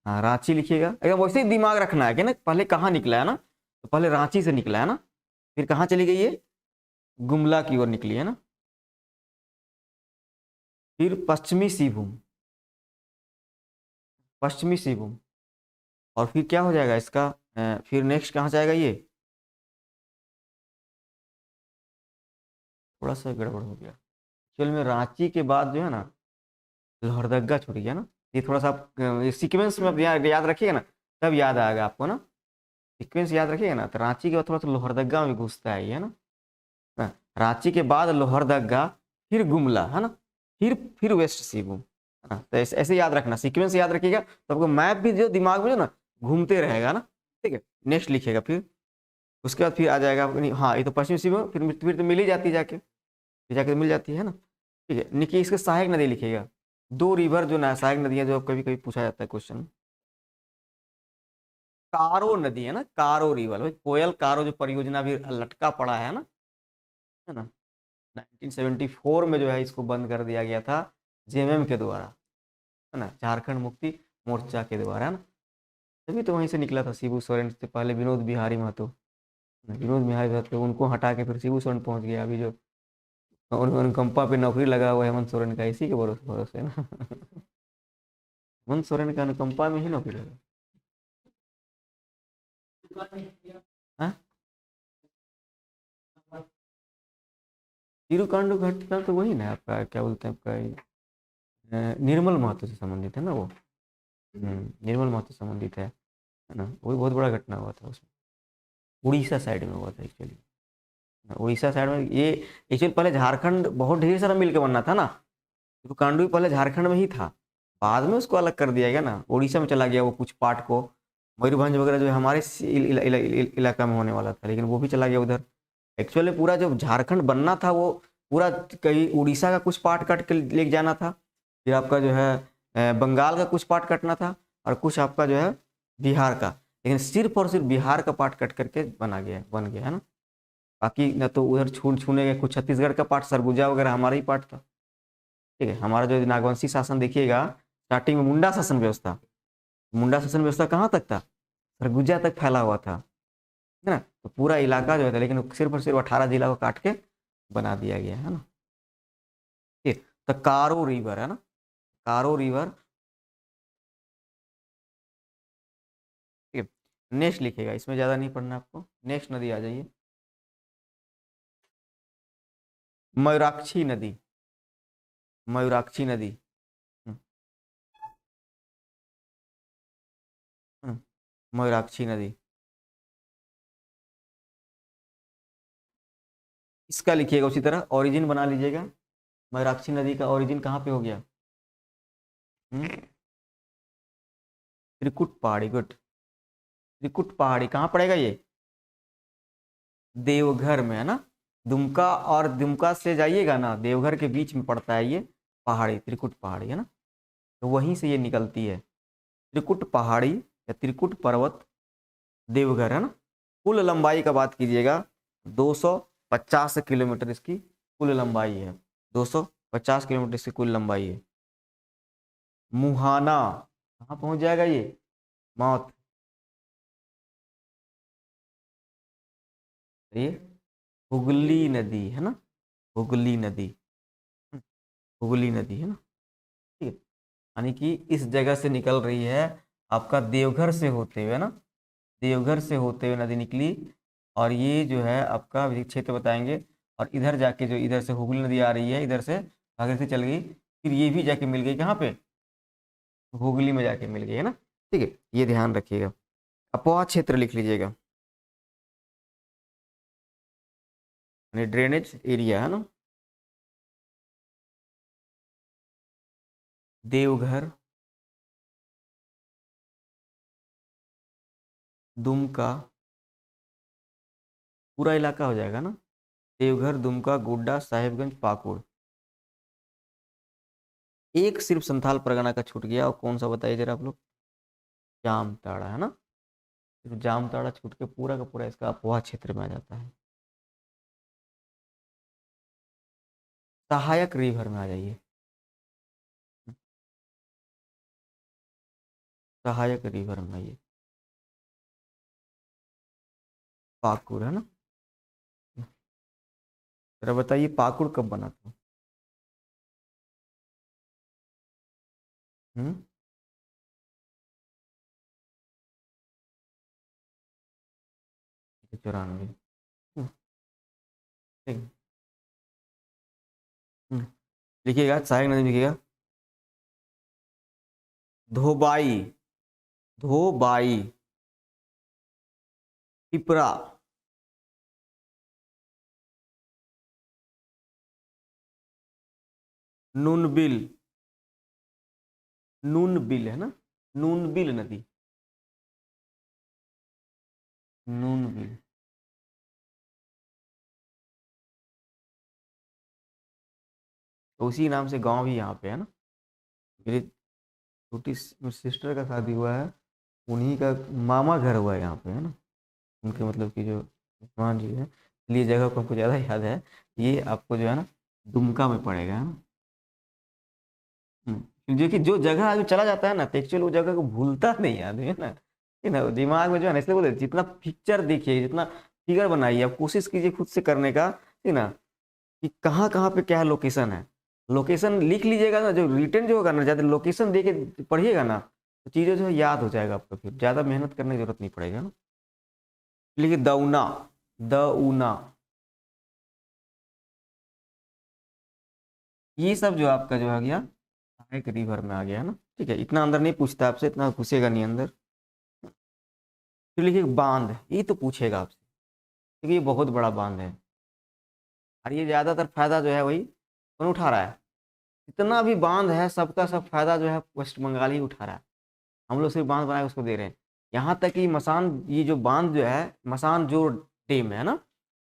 Speaker 1: हाँ रांची लिखिएगा, एकदम वैसे ही दिमाग रखना है कि ना, पहले कहाँ निकला है ना, तो पहले रांची से निकला है ना, फिर कहाँ चली गई ये, गुमला की ओर निकली है ना, फिर पश्चिमी सिंहभूम, पश्चिमी सिंहभूम। और फिर क्या हो जाएगा इसका, फिर नेक्स्ट कहाँ जाएगा ये, थोड़ा सा गड़बड़ हो गया एक्चुअल में। रांची के बाद जो है ना लोहरदगा छूट गया ना। ये थोड़ा सा आप सीक्वेंस में आप याद रखिएगा ना, तब याद आएगा आपको ना। सीक्वेंस याद रखिएगा ना, तो रांची के बाद थोड़ा सा लोहरदगा में घुसता है ये ना। हाँ, रांची के बाद लोहरदगा, फिर गुमला, है ना, फिर वेस्ट सिंहभूम, है ना। तो ऐसे ऐसे याद रखना, सीक्वेंस याद रखिएगा तो आपको मैप भी जो दिमाग में जो ना घूमते रहेगा ना। ठीक है, नेक्स्ट लिखिएगा फिर, उसके बाद फिर आ जाएगा हाँ ये तो पश्चिमी सिंहभूम, फिर तो मिल ही जाती है जाके, फिर जाके मिल जाती है ना। ठीक है, निकी इसके सहायक नदी लिखिएगा, दो रिवर जो ना सहायक नदियां, जो कभी कभी पूछा जाता है क्वेश्चन। कारो नदी है ना, कारो रिवर, भाई कोयल कारो जो परियोजना भी लटका पड़ा है ना। 1974 में जो है इसको बंद कर दिया गया था जेएमएम के द्वारा, है ना, झारखंड मुक्ति मोर्चा के द्वारा, है ना। तभी तो वहीं से निकला था, शिबू सोरेन से पहले विनोद बिहारी महतो, विनोद बिहारी महतो, उनको हटा के फिर शिबू सोरेन पहुंच गया। अभी जो अनुकंपा पे नौकरी लगा हुआ है हेमंत सोरेन का, इसी के भरोसे भरोसे है ना। हेमंत सोरेन का अनुकंपा में ही नौकरी लगा। हाँ? तिरुकांडू घटना तो वही ना आपका, क्या बोलते हैं आपका निर्मल महतो से संबंधित है ना वो। निर्मल महतो से संबंधित है ना, वो भी बहुत बड़ा घटना हुआ था उसमें, उड़ीसा साइड में हुआ था एक्चुअली। उड़ीसा साइड में ये एक्चुअली पहले झारखंड बहुत ढेर सारा मिल के बनना था ना, तिरुकांडू भी पहले झारखंड में ही था, बाद में उसको अलग कर दिया गया ना, उड़ीसा में चला गया वो कुछ पार्ट को। मयूरभंज वगैरह जो है हमारे इलाका में होने वाला था, लेकिन वो भी चला गया उधर। एक्चुअली पूरा जो झारखंड बनना था वो पूरा कहीं उड़ीसा का कुछ पार्ट कट के लेके जाना था, फिर आपका जो है बंगाल का कुछ पार्ट कटना था, और कुछ आपका जो है बिहार का, लेकिन सिर्फ और सिर्फ बिहार का पार्ट कट करके बन गया है ना। बाकी न तो उधर छूने गए, कुछ छत्तीसगढ़ का पार्ट सरगुजा वगैरह हमारा ही पार्ट था। ठीक है, हमारा जो नागवंशी शासन देखिएगा, स्टार्टिंग में मुंडा शासन व्यवस्था, मुंडा शासन व्यवस्था कहाँ तक था, सरगुजा तक फैला हुआ था, है ना। तो पूरा इलाका जो है था, लेकिन सिर्फ और सिर्फ 18 जिला को काट के बना दिया गया है ना। ठीक, तो कारो रिवर है ना, कारो रिवर। ठीक है, नेक्स्ट लिखेगा, इसमें ज़्यादा नहीं पढ़ना आपको। नेक्स्ट नदी आ जाइए, मयूराक्षी नदी, मयूराक्षी नदी। हम्म, मयूराक्षी नदी, इसका लिखिएगा उसी तरह, ओरिजिन बना लीजिएगा। मयूराक्षी नदी का ओरिजिन कहाँ पे हो गया? त्रिकुट पहाड़ी, गुड। त्रिकुट पहाड़ी कहाँ पड़ेगा ये? देवघर में है ना। दुमका और दुमका से जाइएगा ना, देवघर के बीच में पड़ता है ये पहाड़ी, त्रिकुट पहाड़ी है ना, तो वहीं से ये निकलती है। त्रिकुट पहाड़ी या त्रिकुट पर्वत, देवघर है ना। कुल लंबाई का बात कीजिएगा, 250 किलोमीटर इसकी कुल लंबाई है, 250 किलोमीटर इसकी कुल लंबाई है। मुहाना कहाँ पहुंच जाएगा ये? मौत। ये हुगली नदी है ना, हुगली नदी, हुगली नदी है ना। ठीक है, यानी कि इस जगह से निकल रही है आपका, देवघर से होते हुए ना, देवघर से होते हुए नदी निकली, और ये जो है आपका विधि क्षेत्र बताएंगे, और इधर जाके जो इधर से हुगली नदी आ रही है, इधर से आगे से चल गई, फिर ये भी जाके मिल गई कहाँ पे? हुगली में जाके मिल गई है ना। ठीक है, ये ध्यान रखिएगा। अपोहा क्षेत्र लिख लीजिएगा, यानी ड्रेनेज एरिया है ना। देवघर, दुमका, पूरा इलाका हो जाएगा ना। देवघर, दुमका, गोड्डा, साहिबगंज, पाकुड़। एक सिर्फ संथाल परगना का छूट गया, और कौन सा बताइए जरा आप लोग? जामताड़ा है ना। सिर्फ जामताड़ा छूट के पूरा का पूरा इसका अपोहा क्षेत्र में आ जाता है। सहायक रिवर में आ जाइए, सहायक रिवर में आइए, पाकुड़ है ना। जरा बताइए पाकुड़ कब बना था? हम्म 94। ठीक है। हम्म, लिखिएगा, सहायक नदी लिखिएगा, धोबाई, धोबाई, पिपरा, नूनबिल, नूनबिल है ना, नूनबिल नदी, नूनबिल। तो उसी नाम से गांव भी यहाँ पे है ना। मेरी छोटी सिस्टर का शादी हुआ है, उन्हीं का मामा घर हुआ है यहाँ पे है ना, उनके मतलब कि जो मेहमान जी है, इसलिए जगह को हमको ज़्यादा याद है। ये आपको जो है ना दुमका में पड़ेगा है ना। जो कि जो जगह आदमी चला जाता है ना, तो एक्चुअली वो जगह को भूलता नहीं आदमी है ना, है ना, दिमाग में जो है ना, इसलिए बोले जितना पिक्चर देखिए, जितना फिगर बनाइए, आप कोशिश कीजिए खुद से करने का, है ना, कि कहाँ कहाँ पे क्या लोकेशन है। लोकेशन लिख लीजिएगा ना, जो रिटर्न जो होगा ना, ज़्यादा लोकेशन दे के पढ़िएगा ना, तो चीज़ें जो है याद हो जाएगा आपको, फिर ज़्यादा मेहनत करने की जरूरत नहीं पड़ेगा ना। लिखिए दऊना, दऊना, ये सब जो आपका जो आ गया एक रिवर में आ गया है ना। ठीक है, इतना अंदर नहीं पूछता आपसे, इतना घुसेगा नहीं अंदर। फिर लिखिए बांध, ये तो पूछेगा आपसे, क्योंकि ये बहुत बड़ा बांध है, और ये ज़्यादातर फायदा जो है वही कौन उठा रहा है? जितना भी बांध है सबका सब फायदा जो है वेस्ट बंगाल ही उठा रहा है। हम लोग सिर्फ बांध बना के उसको दे रहे हैं। यहाँ तक कि मसान, ये जो बांध जो है मसान जो डैम है ना,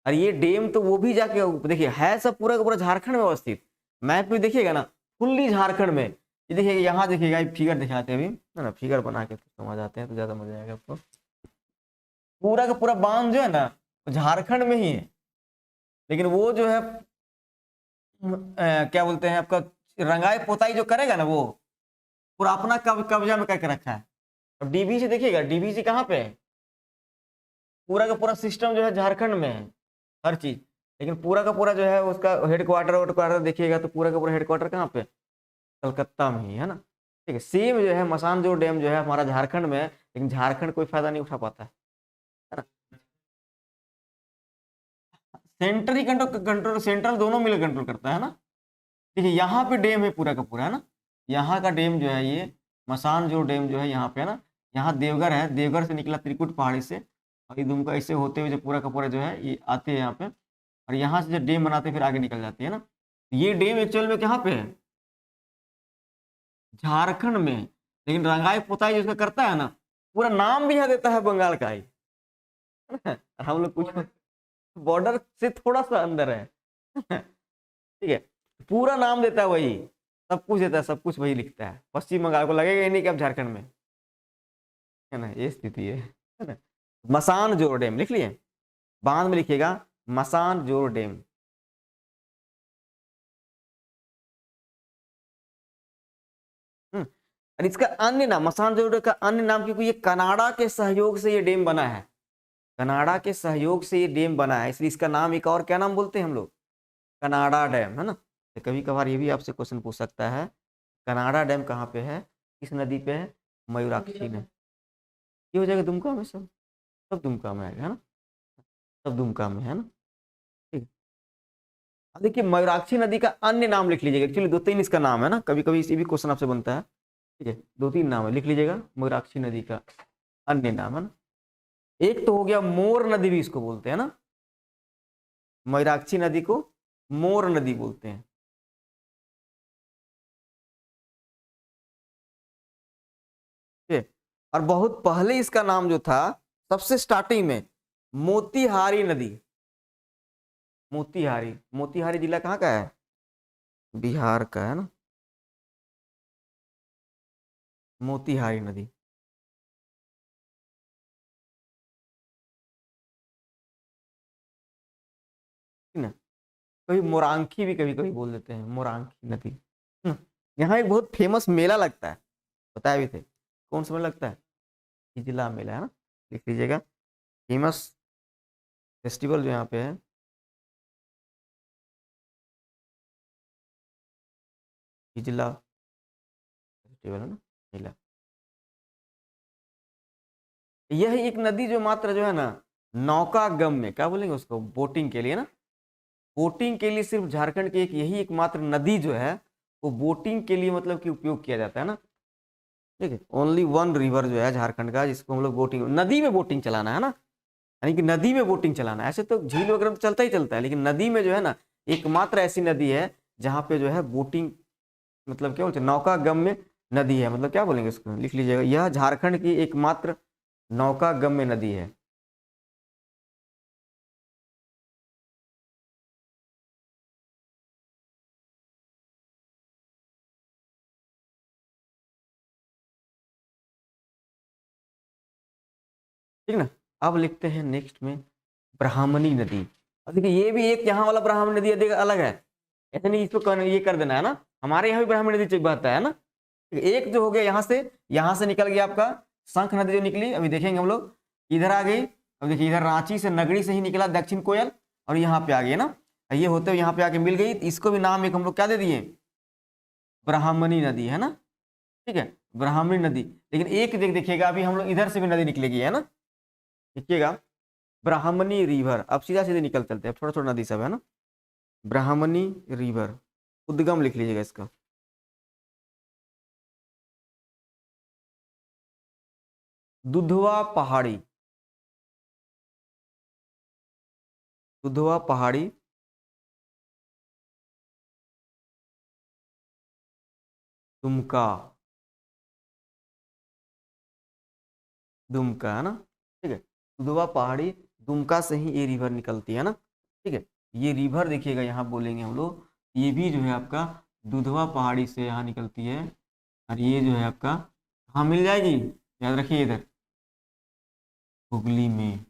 Speaker 1: और ये डैम तो वो भी जाके देखिए है सब पूरा का पूरा झारखंड में अवस्थित। मैप में देखिएगा ना, फुल्ली झारखंड में। ये देखिएगा, यहाँ देखिएगा, फिगर दिखाते हैं अभी, है ना, फिगर बना के तो समझ आते हैं तो ज़्यादा मजा आएगा आपको। पूरा का पूरा बांध जो है ना वो झारखंड में ही है, लेकिन वो जो है क्या बोलते हैं आपका, रंगाई पोताई जो करेगा ना वो पूरा अपना कब्जा में करके रखा है। अब डीवीसी देखिएगा, डीवीसी कहाँ पे है? पूरा का पूरा सिस्टम जो है झारखंड में है, हर चीज। लेकिन पूरा का पूरा जो है उसका हेडक्वार्टर देखिएगा तो पूरा का पूरा हेडक्वार्टर कहाँ पे, कलकत्ता में ही है ना। ठीक है, सेम जो है मसानजोर डैम जो है हमारा झारखंड में है, लेकिन झारखंड कोई फायदा नहीं उठा पाता है ना। सेंट्रल ही कंट्रोल सेंट्रल दोनों मिलकर कंट्रोल करता है ना। देखिए यहाँ पे डैम है पूरा का पूरा है ना, यहाँ का डैम जो है ये मसानजोर डैम जो है यहाँ पे है ना, यहाँ देवघर है, देवघर से निकला त्रिकुट पहाड़ी से, और ये दुमका इससे होते हुए जो पूरा का पूरा जो है ये आते हैं यहाँ पे, और यहाँ से जो डैम बनाते हैं फिर आगे निकल जाती है ना। ये डैम एक्चुअल में कहाँ पे है, झारखंड में। लेकिन रंगाई पुताई जो उसका करता है ना, पूरा नाम भी यहाँ देता है बंगाल का ही हम लोग कुछ बॉर्डर से थोड़ा सा अंदर है ठीक है, पूरा नाम देता है वही, सब कुछ देता है, सब कुछ वही लिखता है। पश्चिम बंगाल को लगेगा ही नहीं कि आप झारखंड में है ना, ये स्थिति है ना। मसान जोर डैम लिख लिए, बांध में लिखिएगा मसान जोर डैम। और इसका अन्य नाम मसान जोर डैम का अन्य नाम, क्योंकि ये कनाडा के सहयोग से ये डैम बना है, कनाडा के सहयोग से ये डैम बना है, इसलिए इसका नाम एक और क्या नाम बोलते हैं हम लोग, कनाडा डैम है ना। तो कभी कभार ये भी आपसे क्वेश्चन पूछ सकता है, कनाडा डैम कहाँ पे है, किस नदी पे है, मयूराक्षी में। ये हो जाएगा दुमका में, सब सब दुमका में आएगा है ना, सब दुमका में है ना। ठीक है, अब देखिए मयूराक्षी नदी का अन्य नाम लिख लीजिएगा, एक्चुअली दो तीन इसका नाम है ना, कभी कभी इसी भी क्वेश्चन आपसे बनता है। ठीक है, दो तीन नाम है, लिख लीजिएगा मयूराक्षी नदी का अन्य नाम है ना। एक तो हो गया मोर नदी भी इसको बोलते हैं ना, मयूराक्षी नदी को मोर नदी बोलते हैं। ठीक है, और बहुत पहले इसका नाम जो था, सबसे स्टार्टिंग में मोतीहारी नदी, मोतीहारी, मोतीहारी जिला कहाँ का है, बिहार का है ना, मोतीहारी नदी। ठीक है ना, कभी मोरांखी भी कभी कभी बोल देते हैं, मोरांखी नदी है ना। यहाँ एक बहुत फेमस मेला लगता है, बताए भी थे, कौन सा मेला लगता है, हिजला मेला है ना, लिख लीजिएगा, फेमस फेस्टिवल जो यहाँ पे है, हिजला फेस्टिवल है ना, मेला। यह एक नदी जो मात्र जो है ना नौका गम में, क्या बोलेंगे उसको, बोटिंग के लिए ना, बोटिंग के लिए सिर्फ झारखंड की एक यही एकमात्र नदी जो है वो बोटिंग के लिए मतलब कि उपयोग किया जाता है ना। ठीक है, ओनली वन रिवर जो है झारखंड का जिसको हम लोग बोटिंग, नदी में बोटिंग चलाना है ना, यानी कि नदी में बोटिंग चलाना है, ऐसे तो झील वगैरह तो चलता ही चलता है, लेकिन नदी में जो है ना एकमात्र ऐसी नदी है जहाँ पे जो है बोटिंग, मतलब क्या बोलते हैं, नौका गम्य नदी है, मतलब क्या बोलेंगे उसको, लिख लीजिएगा, यह झारखंड की एकमात्र नौका गम्य नदी है। ठीक ना, अब लिखते हैं नेक्स्ट में ब्राह्मणी नदी। अब देखिए ये भी एक यहाँ वाला ब्राह्मणी नदी अलग है, ऐसे नहीं इसको ये कर देना है ना, हमारे यहाँ भी ब्राह्मणी नदी बहता है ना। एक जो हो गया यहाँ से निकल गया आपका शंख नदी जो निकली, अभी देखेंगे हम लोग, इधर आ गई। अब देखिए इधर रांची से नगरी से ही निकला दक्षिण कोयल, और यहाँ पे आ गई ना, ये होते हुए यहाँ पे आके मिल गई, इसको भी नाम एक हम लोग क्या दे दिए, ब्राह्मणी नदी है ना। ठीक है, ब्राह्मणी नदी, लेकिन एक देखिएगा अभी हम लोग इधर से भी नदी निकलेगी है ना, देखिएगा ब्राह्मणी रिवर, अब सीधा सीधे निकल चलते हैं, थोड़ा थोड़ा नदी सब है ना, ब्राह्मणी रिवर, उद्गम लिख लीजिएगा इसका, दुधवा पहाड़ी, दुधवा पहाड़ी, दुमका, दुमका है ना। ठीक है, दुधवा पहाड़ी, दुमका से ही ये रिवर निकलती है ना। ठीक है, ये रिवर देखिएगा यहाँ बोलेंगे हम लोग, ये भी जो है आपका दुधवा पहाड़ी से यहाँ निकलती है, और ये जो है आपका कहाँ मिल जाएगी, याद रखिए इधर हुगली में,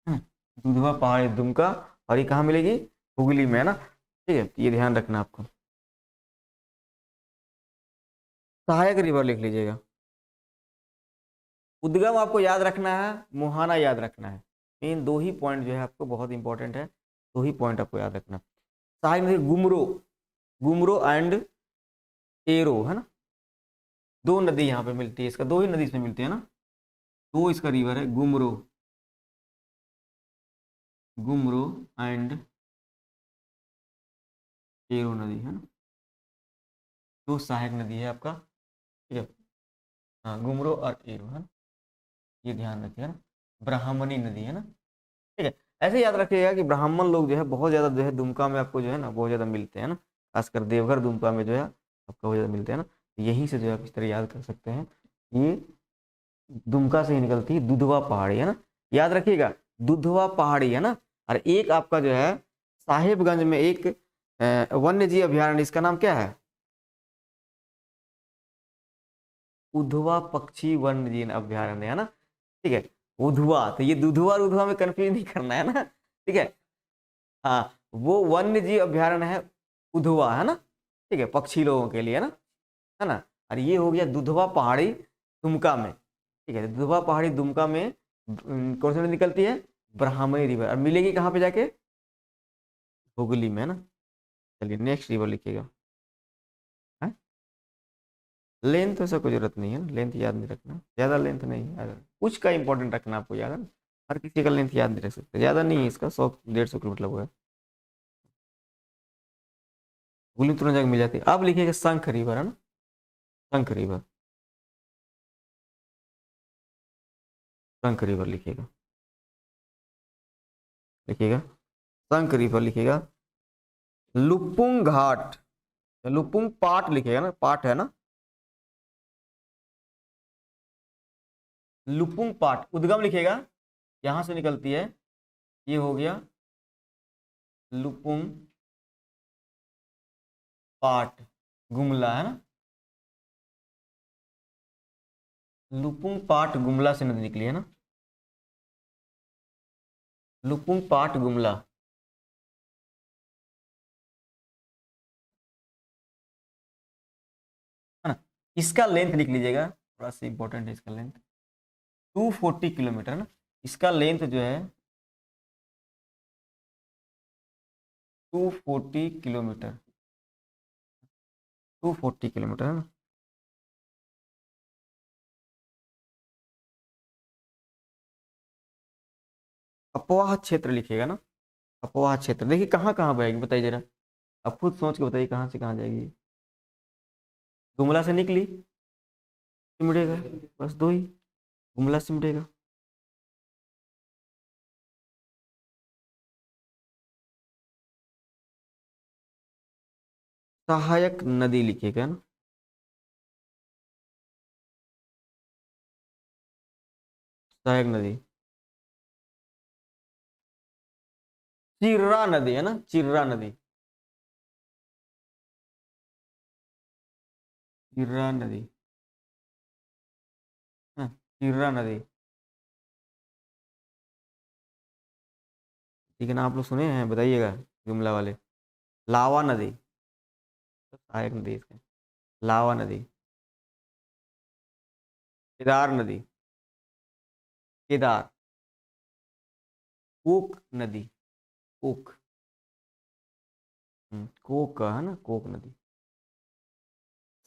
Speaker 1: दुधवा पहाड़ी दुमका, और ये कहाँ मिलेगी, हुगली में है ना। ठीक है, ये ध्यान रखना आपको, सहायक रिवर लिख लीजिएगा। उद्गम आपको याद रखना है, मुहाना याद रखना है। इन दो ही पॉइंट जो है आपको बहुत इंपॉर्टेंट है, दो ही पॉइंट आपको याद रखना। सहायक नदी गुमरो, गुमरो एंड एरो है ना, दो नदी यहाँ पे मिलती है, इसका दो ही नदी इसमें मिलती है ना, दो इसका रिवर है, गुमरो, गुमरो एंड एरो नदी है ना, दो सहायक नदी है आपका, ठीक है। हाँ, गुमरो और एरो है ना, ये ध्यान रखिए ना, ब्राह्मणी नदी है ना, ठीक है। ऐसे याद रखिएगा कि ब्राह्मण लोग जो है बहुत ज़्यादा जो है दुमका में आपको जो है ना बहुत ज़्यादा मिलते हैं ना, खासकर देवघर दुमका में जो है आपको बहुत ज़्यादा मिलते हैं ना, यहीं से जो है आप इस तरह याद कर सकते हैं, ये दुमका से ही निकलती है दुधवा पहाड़ी है ना, याद रखिएगा दुधवा पहाड़ी है ना। और एक आपका जो है साहिबगंज में एक वन्य जीव अभ्यारण्य, इसका नाम क्या है, उधवा पक्षी वन्य जीव अभ्यारण्य है ना, ठीक है। उधवा, तो ये दुधवा और उधवा में कंफ्यूज नहीं करना है ना, ठीक है। हाँ, वो वन्य जीव अभ्यारण्य है उधवा है ना, ठीक है, पक्षी लोगों के लिए है ना। और ये हो गया दुधवा पहाड़ी दुमका में, ठीक है। दुधवा पहाड़ी दुमका में कौन सी नदी निकलती है, ब्राह्मणी रिवर, और मिलेगी कहाँ पे जाके, हुगली में है ना। चलिए नेक्स्ट रिवर लिखिएगा, लेंथ वैसा कोई जरूरत नहीं है ना, लेंथ याद नहीं रखना, ज़्यादा लेंथ नहीं है, अगर कुछ का इंपॉर्टेंट रखना आपको याद है ना, हर किसी का लेंथ याद नहीं रख सकते, ज़्यादा नहीं है इसका, 100-150 किलोमीटर होगा, गोली तुरंत जाकर मिल जाती है। अब लिखिएगा शंख रिवर है ना, शंख रिवर, शंख रिवर लिखिएगा, लिखिएगा शंख रिवर लिखिएगा। लुपुंग घाट, लुपुंग पाट लिखिएगा ना, पाट है ना, लुपुंग पाट उद्गम लिखिएगा, यहां से निकलती है, ये हो गया लुपुंग पाट गुमला है ना, लुपुंग पाट गुमला से नदी निकली है ना, लुपुंग पाट गुमला, है ना। इसका लेंथ लिख लीजिएगा, थोड़ा सा इंपॉर्टेंट है इसका लेंथ, 240 किलोमीटर है ना, इसका लेंथ जो है 240 किलोमीटर, 240 किलोमीटर है ना। अपवाह क्षेत्र लिखिएगा ना, अपवाह क्षेत्र, देखिए कहाँ कहाँ बहेगी बताइए जरा, अब खुद सोच के बताइए कहाँ से कहाँ जाएगी, गुमला से निकली सिमडेगा, बस दो ही, गुमला सिमडेगा, सहायक नदी लिखिएगा ना, सहायक नदी चिर्रा नदी है ना, चिर्रा नदी, चिर्रा नदी, हाँ, चिर्रा नदी, ठीक है ना, आप लोग सुने हैं बताइएगा जुमला वाले। लावा नदी, सहायक नदी इसका, लावा नदी, केदार नदी, केदार, कोक नदी, कोक, कोक का है ना, कोक नदी।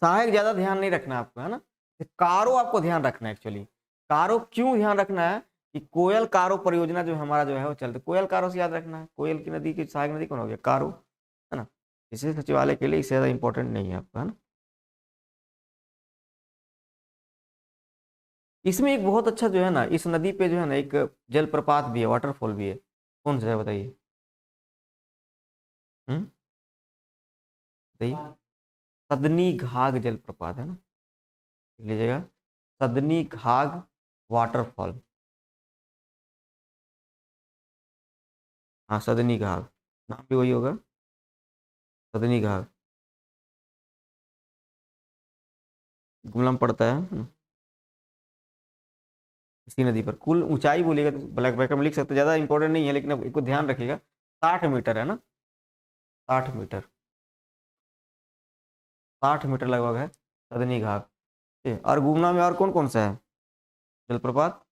Speaker 1: सहायक ज्यादा ध्यान नहीं रखना आपको है ना, कारो आपको ध्यान रखना है एक्चुअली, कारो क्यों ध्यान रखना है कि कोयल कारो परियोजना जो हमारा जो है वो चलता है, कोयल कारो से याद रखना है, कोयल की नदी की सहायक नदी कौन हो गया, कारो है ना, इसे सचिवालय के लिए इससे ज्यादा इंपॉर्टेंट नहीं है आपका है ना। इसमें एक बहुत अच्छा जो है ना, इस नदी पे जो है ना एक जलप्रपात भी है, वाटरफॉल भी है, कौन सा है बताइए, हम्म, बताइए, सदनी घाघ जलप्रपात है ना, लिख लीजिएगा, सदनी घाघ वाटरफॉल, हाँ सदनी घाघ, नाम भी वही होगा, सदनी घाघ, गुमला में पड़ता है इसी नदी पर। कुल ऊंचाई बोलेगा तो ब्लैक बैक में लिख सकते, ज़्यादा इंपॉर्टेंट नहीं है, लेकिन अब इसको ध्यान रखिएगा, 60 मीटर है ना, 60 मीटर, 60 मीटर लगभग है सदनी घाट, ठीक है। और गुमला में और कौन कौन सा है जलप्रपात,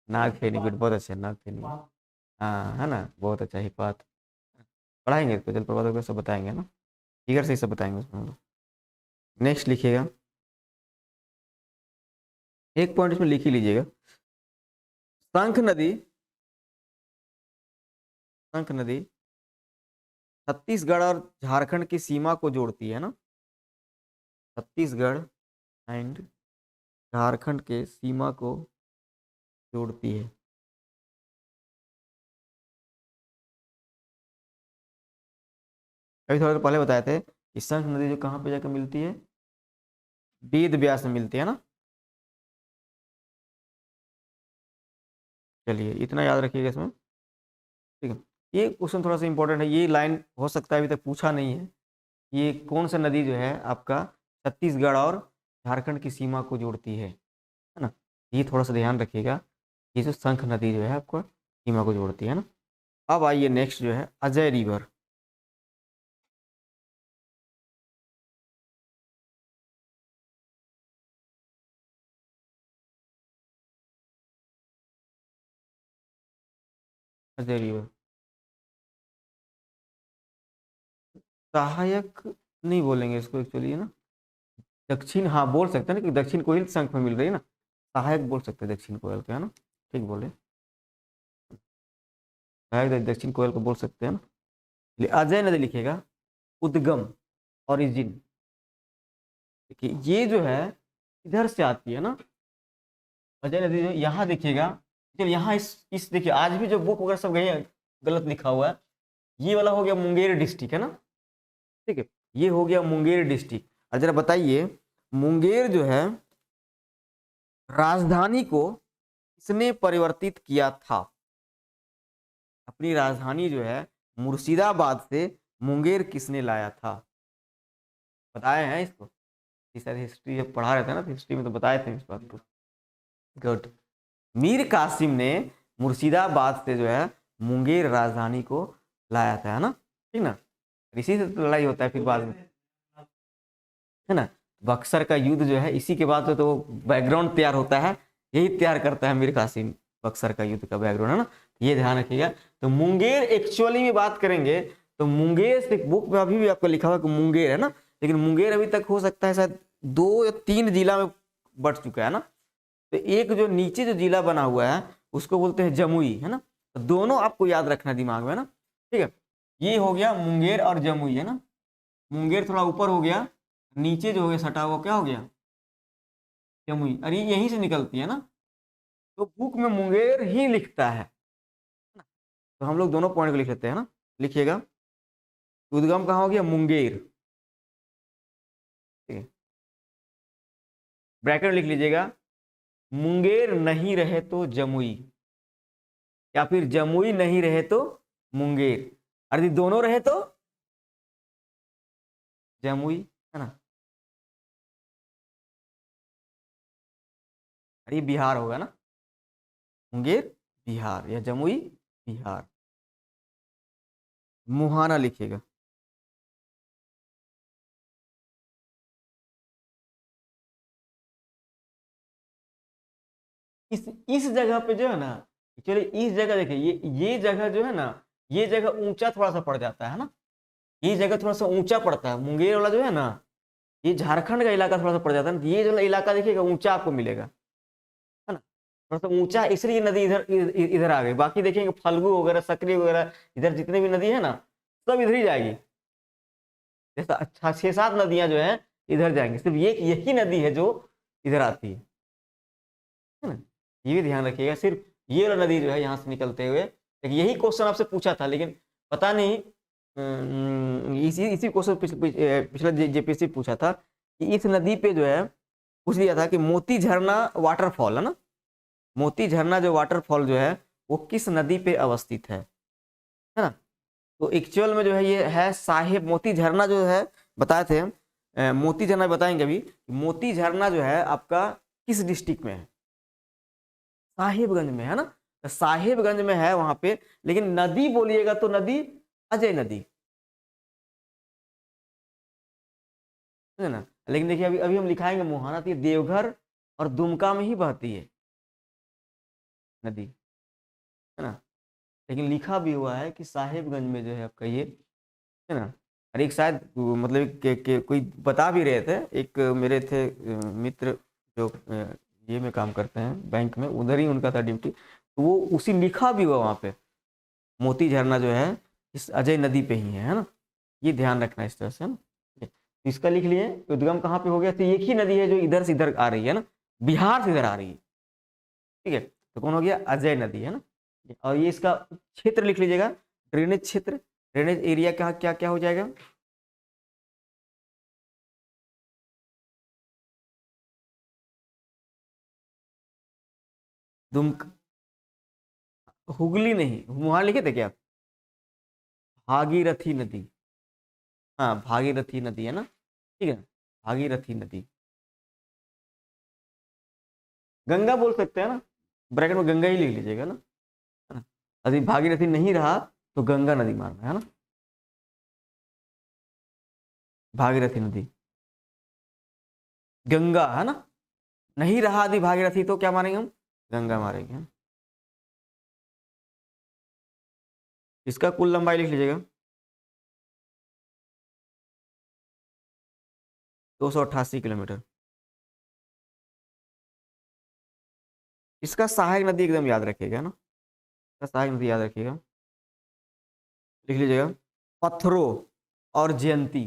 Speaker 1: नागफेनी, गुड, बहुत अच्छा, नागफेनी। हाँ है ना, बहुत अच्छा, हिपात। पढ़ाएंगे इसको, जलप्रपातों को सब बताएंगे ना, फिगर से ही सब बताएंगे उसमें हम लोग। नेक्स्ट लिखिएगा, एक पॉइंट इसमें लिख ही लीजिएगा। शंख नदी, शंख नदी छत्तीसगढ़ और झारखंड की सीमा को जोड़ती है ना, छत्तीसगढ़ एंड झारखंड के सीमा को जोड़ती है। अभी थोड़ा देर पहले बताए थे कि शंख नदी जो कहाँ पे जाकर मिलती है, वेद व्यास में मिलती है ना। चलिए इतना याद रखिएगा इसमें, ठीक है। ये क्वेश्चन थोड़ा सा इंपॉर्टेंट है, ये लाइन हो सकता है अभी तक पूछा नहीं है। ये कौन सा नदी जो है आपका छत्तीसगढ़ और झारखंड की सीमा को जोड़ती है ना, ये थोड़ा सा ध्यान रखिएगा। ये जो शंख नदी जो है आपको सीमा को जोड़ती है ना। अब आइए नेक्स्ट जो है अजय रिवर। अजय रिवर सहायक नहीं बोलेंगे इसको एक्चुअली, है ना। दक्षिण, हाँ बोल सकते हैं ना, कि दक्षिण कोयल शंख में मिल रही है ना, सहायक बोल सकते हैं दक्षिण कोयल के, है ना। ठीक बोले, सहायक दक्षिण कोयल को बोल सकते हैं ना। अजय नदी लिखेगा, उद्गम, ओरिजिन। देखिए ये जो है इधर से आती है ना, अजय नदी जो यहाँ देखिएगा। चलिए यहाँ इस देखिए, आज भी जो बुक वगैरह सब गए हैं गलत लिखा हुआ है। ये वाला हो गया मुंगेर डिस्ट्रिक्ट, है ना, ठीक है। ये हो गया मुंगेर डिस्ट्रिक्ट। और जरा बताइए, मुंगेर जो है राजधानी को किसने परिवर्तित किया था? अपनी राजधानी जो है मुर्शिदाबाद से मुंगेर किसने लाया था? बताए हैं इसको, इस सारी हिस्ट्री जब पढ़ा रहे थे ना, तो हिस्ट्री में तो बताए थे इस बात को। गुड। मीर कासिम ने मुर्शिदाबाद से जो है मुंगेर राजधानी को लाया था, है ना, ठीक ना। इसी से तो लड़ाई होता है फिर बाद में, है ना। बक्सर का युद्ध जो है इसी के बाद तो बैकग्राउंड तैयार होता है, यही तैयार करता है मीर कासिम, बक्सर का युद्ध का बैकग्राउंड, है ना। ये ध्यान रखिएगा। तो मुंगेर एक्चुअली में बात करेंगे तो मुंगेर से बुक में अभी भी आपको लिखा हुआ कि मुंगेर, है ना, लेकिन मुंगेर अभी तक हो सकता है शायद 2 या 3 जिला में बढ़ चुका है ना। तो एक जो नीचे जो जिला बना हुआ है उसको बोलते हैं जमुई, है ना। तो दोनों आपको याद रखना दिमाग में, है ना, ठीक है। ये हो गया मुंगेर और जमुई, है ना। मुंगेर थोड़ा ऊपर हो गया, नीचे जो हो गया सटा हुआ क्या हो गया, जमुई। अरे यहीं से निकलती है ना, तो बुक में मुंगेर ही लिखता है ना? तो हम लोग दोनों पॉइंट को लिख लेते हैं ना। लिखिएगा, उद्गम कहाँ हो गया, मुंगेर, ठीक है। ब्रैकेट लिख लीजिएगा, मुंगेर नहीं रहे तो जमुई, या फिर जमुई नहीं रहे तो मुंगेर, अरे दोनों रहे तो जमुई, है ना। अरे बिहार होगा ना, मुंगेर बिहार या जमुई बिहार। मुहाना लिखिएगा, इस जगह पे जो है ना, चलिए इस जगह देखिए, ये जगह जो है ना, ये जगह ऊंचा थोड़ा सा पड़ जाता है ना। ये जगह थोड़ा सा ऊंचा पड़ता है, मुंगेर वाला जो है ना, ये झारखंड का इलाका थोड़ा सा पड़ जाता है ना। ये जो इलाका देखिएगा ऊंचा आपको मिलेगा, है ना, थोड़ा सा ऊंचा, इसलिए नदी इधर इधर आ गई। बाकी देखेंगे फल्गु वगैरह, सकरी वगैरह, इधर जितने भी नदी है ना, सब इधर ही जाएगी। जैसा अच्छा 6-7 नदियां जो है इधर जाएंगी, सिर्फ ये यही नदी है जो इधर आती है ना। ये भी ध्यान रखिएगा, सिर्फ ये वाला नदी जो है यहाँ से निकलते हुए, लेकिन यही क्वेश्चन आपसे पूछा था, लेकिन पता नहीं इसी इसी क्वेश्चन पिछला जेपीएससी पूछा था कि इस नदी पे जो है पूछ लिया था कि मोती झरना वाटरफॉल, है ना, मोती झरना जो वाटरफॉल जो है वो किस नदी पे अवस्थित है ना। तो एक्चुअल में जो है ये है साहेब, मोती झरना जो है बताए थे हम, मोती झरना बताएंगे अभी। मोती झरना जो है आपका किस डिस्ट्रिक्ट में है, साहिबगंज में, है ना। तो साहिबगंज में है वहां पे, लेकिन नदी बोलिएगा तो नदी अजय नदी, है ना। लेकिन देखिए अभी अभी हम लिखाएंगे मुहाना, तो ये देवघर और दुमका में ही बहती है, नदी, है ना। लेकिन लिखा भी हुआ है कि साहेबगंज में जो है आपका ये, है ना। और एक शायद मतलब कोई बता भी रहे थे, एक मेरे थे मित्र जो ये में काम करते हैं बैंक में, उधर ही उनका था ड्यूटी, तो वो उसी लिखा भी हुआ वहाँ पे मोती झरना जो है इस अजय नदी पे ही है ना। ये ध्यान रखना इस तरह से, है ना। तो इसका लिख लिए उद्गम कहाँ पे हो गया, तो एक ही नदी है जो इधर से इधर आ रही है ना, बिहार से इधर आ रही है, ठीक है। तो कौन हो गया, अजय नदी, है ना। और ये इसका क्षेत्र लिख लीजिएगा, ड्रेनेज क्षेत्र, ड्रेनेज एरिया का क्या क्या हो जाएगा, दुम, हुगली नहीं, वहां लिखे थे क्या, भागीरथी नदी, हाँ भागीरथी नदी है ना, ठीक है, भागीरथी नदी। गंगा बोल सकते हैं ना, ब्रैकेट में गंगा ही लिख लीजिएगा ना, है ना। यदि भागीरथी नहीं रहा तो गंगा नदी मारना है ना, भागीरथी नदी, गंगा, है ना। नहीं रहा यदि भागीरथी तो क्या मारेंगे हम, गंगा मारेंगे, है? इसका कुल लंबाई लिख लीजिएगा, 288 किलोमीटर। इसका सहायक नदी एकदम याद रखिएगा ना, इसका सहायक नदी याद रखिएगा, लिख लीजिएगा, पत्थरों और जयंती,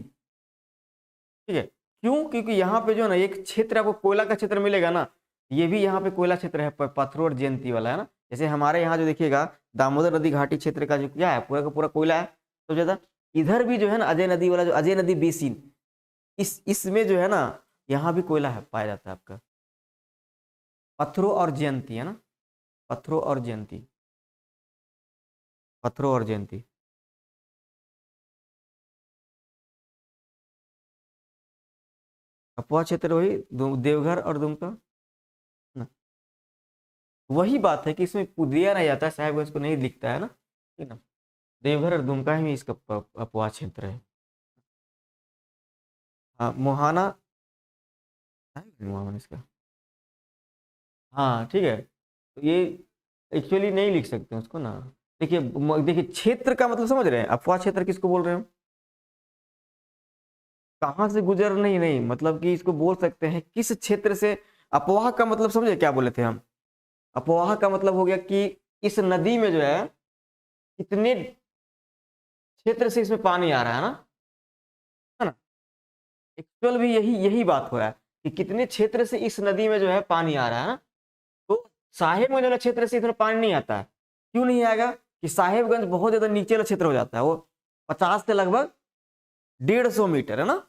Speaker 1: ठीक है। क्यों, क्योंकि यहाँ पे जो है ना एक क्षेत्र आपको कोयला का क्षेत्र मिलेगा ना, ये भी यहाँ पे कोयला क्षेत्र है, पत्थरों और जयंती वाला, है ना। जैसे हमारे यहाँ जो देखिएगा दामोदर नदी घाटी क्षेत्र का जो क्या है, पूरा का पूरा कोयला है तो ज्यादा। इधर भी जो है ना अजय नदी वाला, जो अजय नदी बेसिन, इसमें जो है ना यहाँ भी कोयला है, पाया जाता है आपका, पत्थरों और जयंती, है ना, पत्थरों और जयंती, पत्थरों और जयंती। अपोहा क्षेत्र वही देवघर और दुमका ना। वही बात है कि इसमें दिया नहीं जाता है, साहेबगंज को नहीं लिखता है ना, ठीक है ना। देवघर और दुमका ही इसका अपोहा क्षेत्र है। हाँ मोहाना है, मोहाना इसका, हाँ ठीक है। तो ये एक्चुअली नहीं लिख सकते उसको ना। देखिए देखिए क्षेत्र का मतलब समझ रहे हैं, अफवाह क्षेत्र किसको बोल रहे हो, कहाँ से गुजर, नहीं नहीं, मतलब कि इसको बोल सकते हैं किस क्षेत्र से। अफवाह का मतलब समझे क्या बोले थे हम, अफवाह का मतलब हो गया कि इस नदी में जो है कितने क्षेत्र से इसमें पानी आ रहा है ना। एक्चुअल भी यही यही बात हो रहा है कि कितने क्षेत्र से इस नदी में जो है पानी आ रहा है ना। तो साहेबगंज वाला क्षेत्र से इधर पानी नहीं आता है, क्यों नहीं आएगा, कि साहेबगंज बहुत ज्यादा नीचे वाला क्षेत्र हो जाता है, वो 50 से लगभग 150 मीटर, है ना,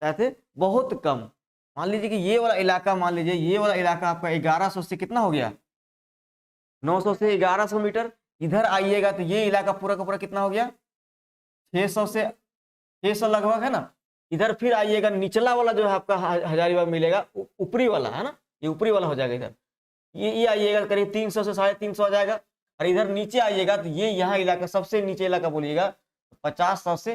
Speaker 1: ऐसे बहुत कम। मान लीजिए कि ये वाला इलाका, मान लीजिए ये वाला इलाका आपका 1100 से कितना हो गया, 900 से 1100 मीटर। इधर आइएगा तो ये इलाका पूरा का पूरा कितना हो गया, 600 से 600 लगभग, है ना। इधर फिर आइएगा निचला वाला जो है आपका हजारीबाग मिलेगा, ऊपरी वाला, है ना, ये ऊपरी वाला हो जाएगा इधर। ये आइएगा करीब 300 से 350 आ जाएगा। और इधर नीचे आइएगा तो ये यहाँ इलाका सबसे नीचे इलाका बोलिएगा 50 100 से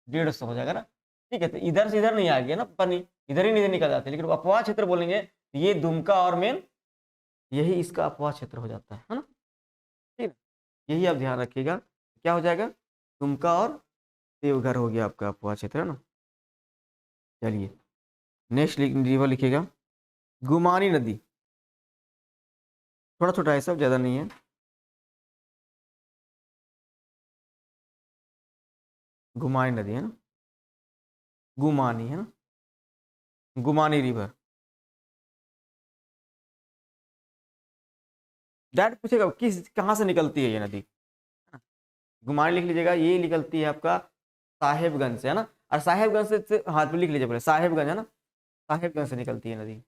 Speaker 1: 150 हो जाएगा ना। ठीक है, तो इधर से इधर नहीं आ गया ना पानी, इधर ही नहीं निकल जाते। लेकिन अपवाह क्षेत्र बोलेंगे तो ये दुमका और मेन यही इसका अपवाह क्षेत्र हो जाता है ना। ठीक है, यही आप ध्यान रखिएगा, क्या हो जाएगा, दुमका और देवघर हो गया आपका अपवाह क्षेत्र, है ना। चलिए नेक्स्ट रिवर लिखिएगा, गुमानी नदी, थोड़ा छोटा है सब, ज्यादा नहीं है। गुमानी नदी, है ना, गुमानी, है ना, गुमानी रिवर। डायरेक्ट पूछेगा किस कहाँ से निकलती है ये नदी, गुमानी लिख लीजिएगा, ये निकलती है आपका साहेबगंज से, है ना। और साहेबगंज से हाथ में लिख लीजिए पहले, साहेबगंज, है ना, साहेबगंज से निकलती है नदी।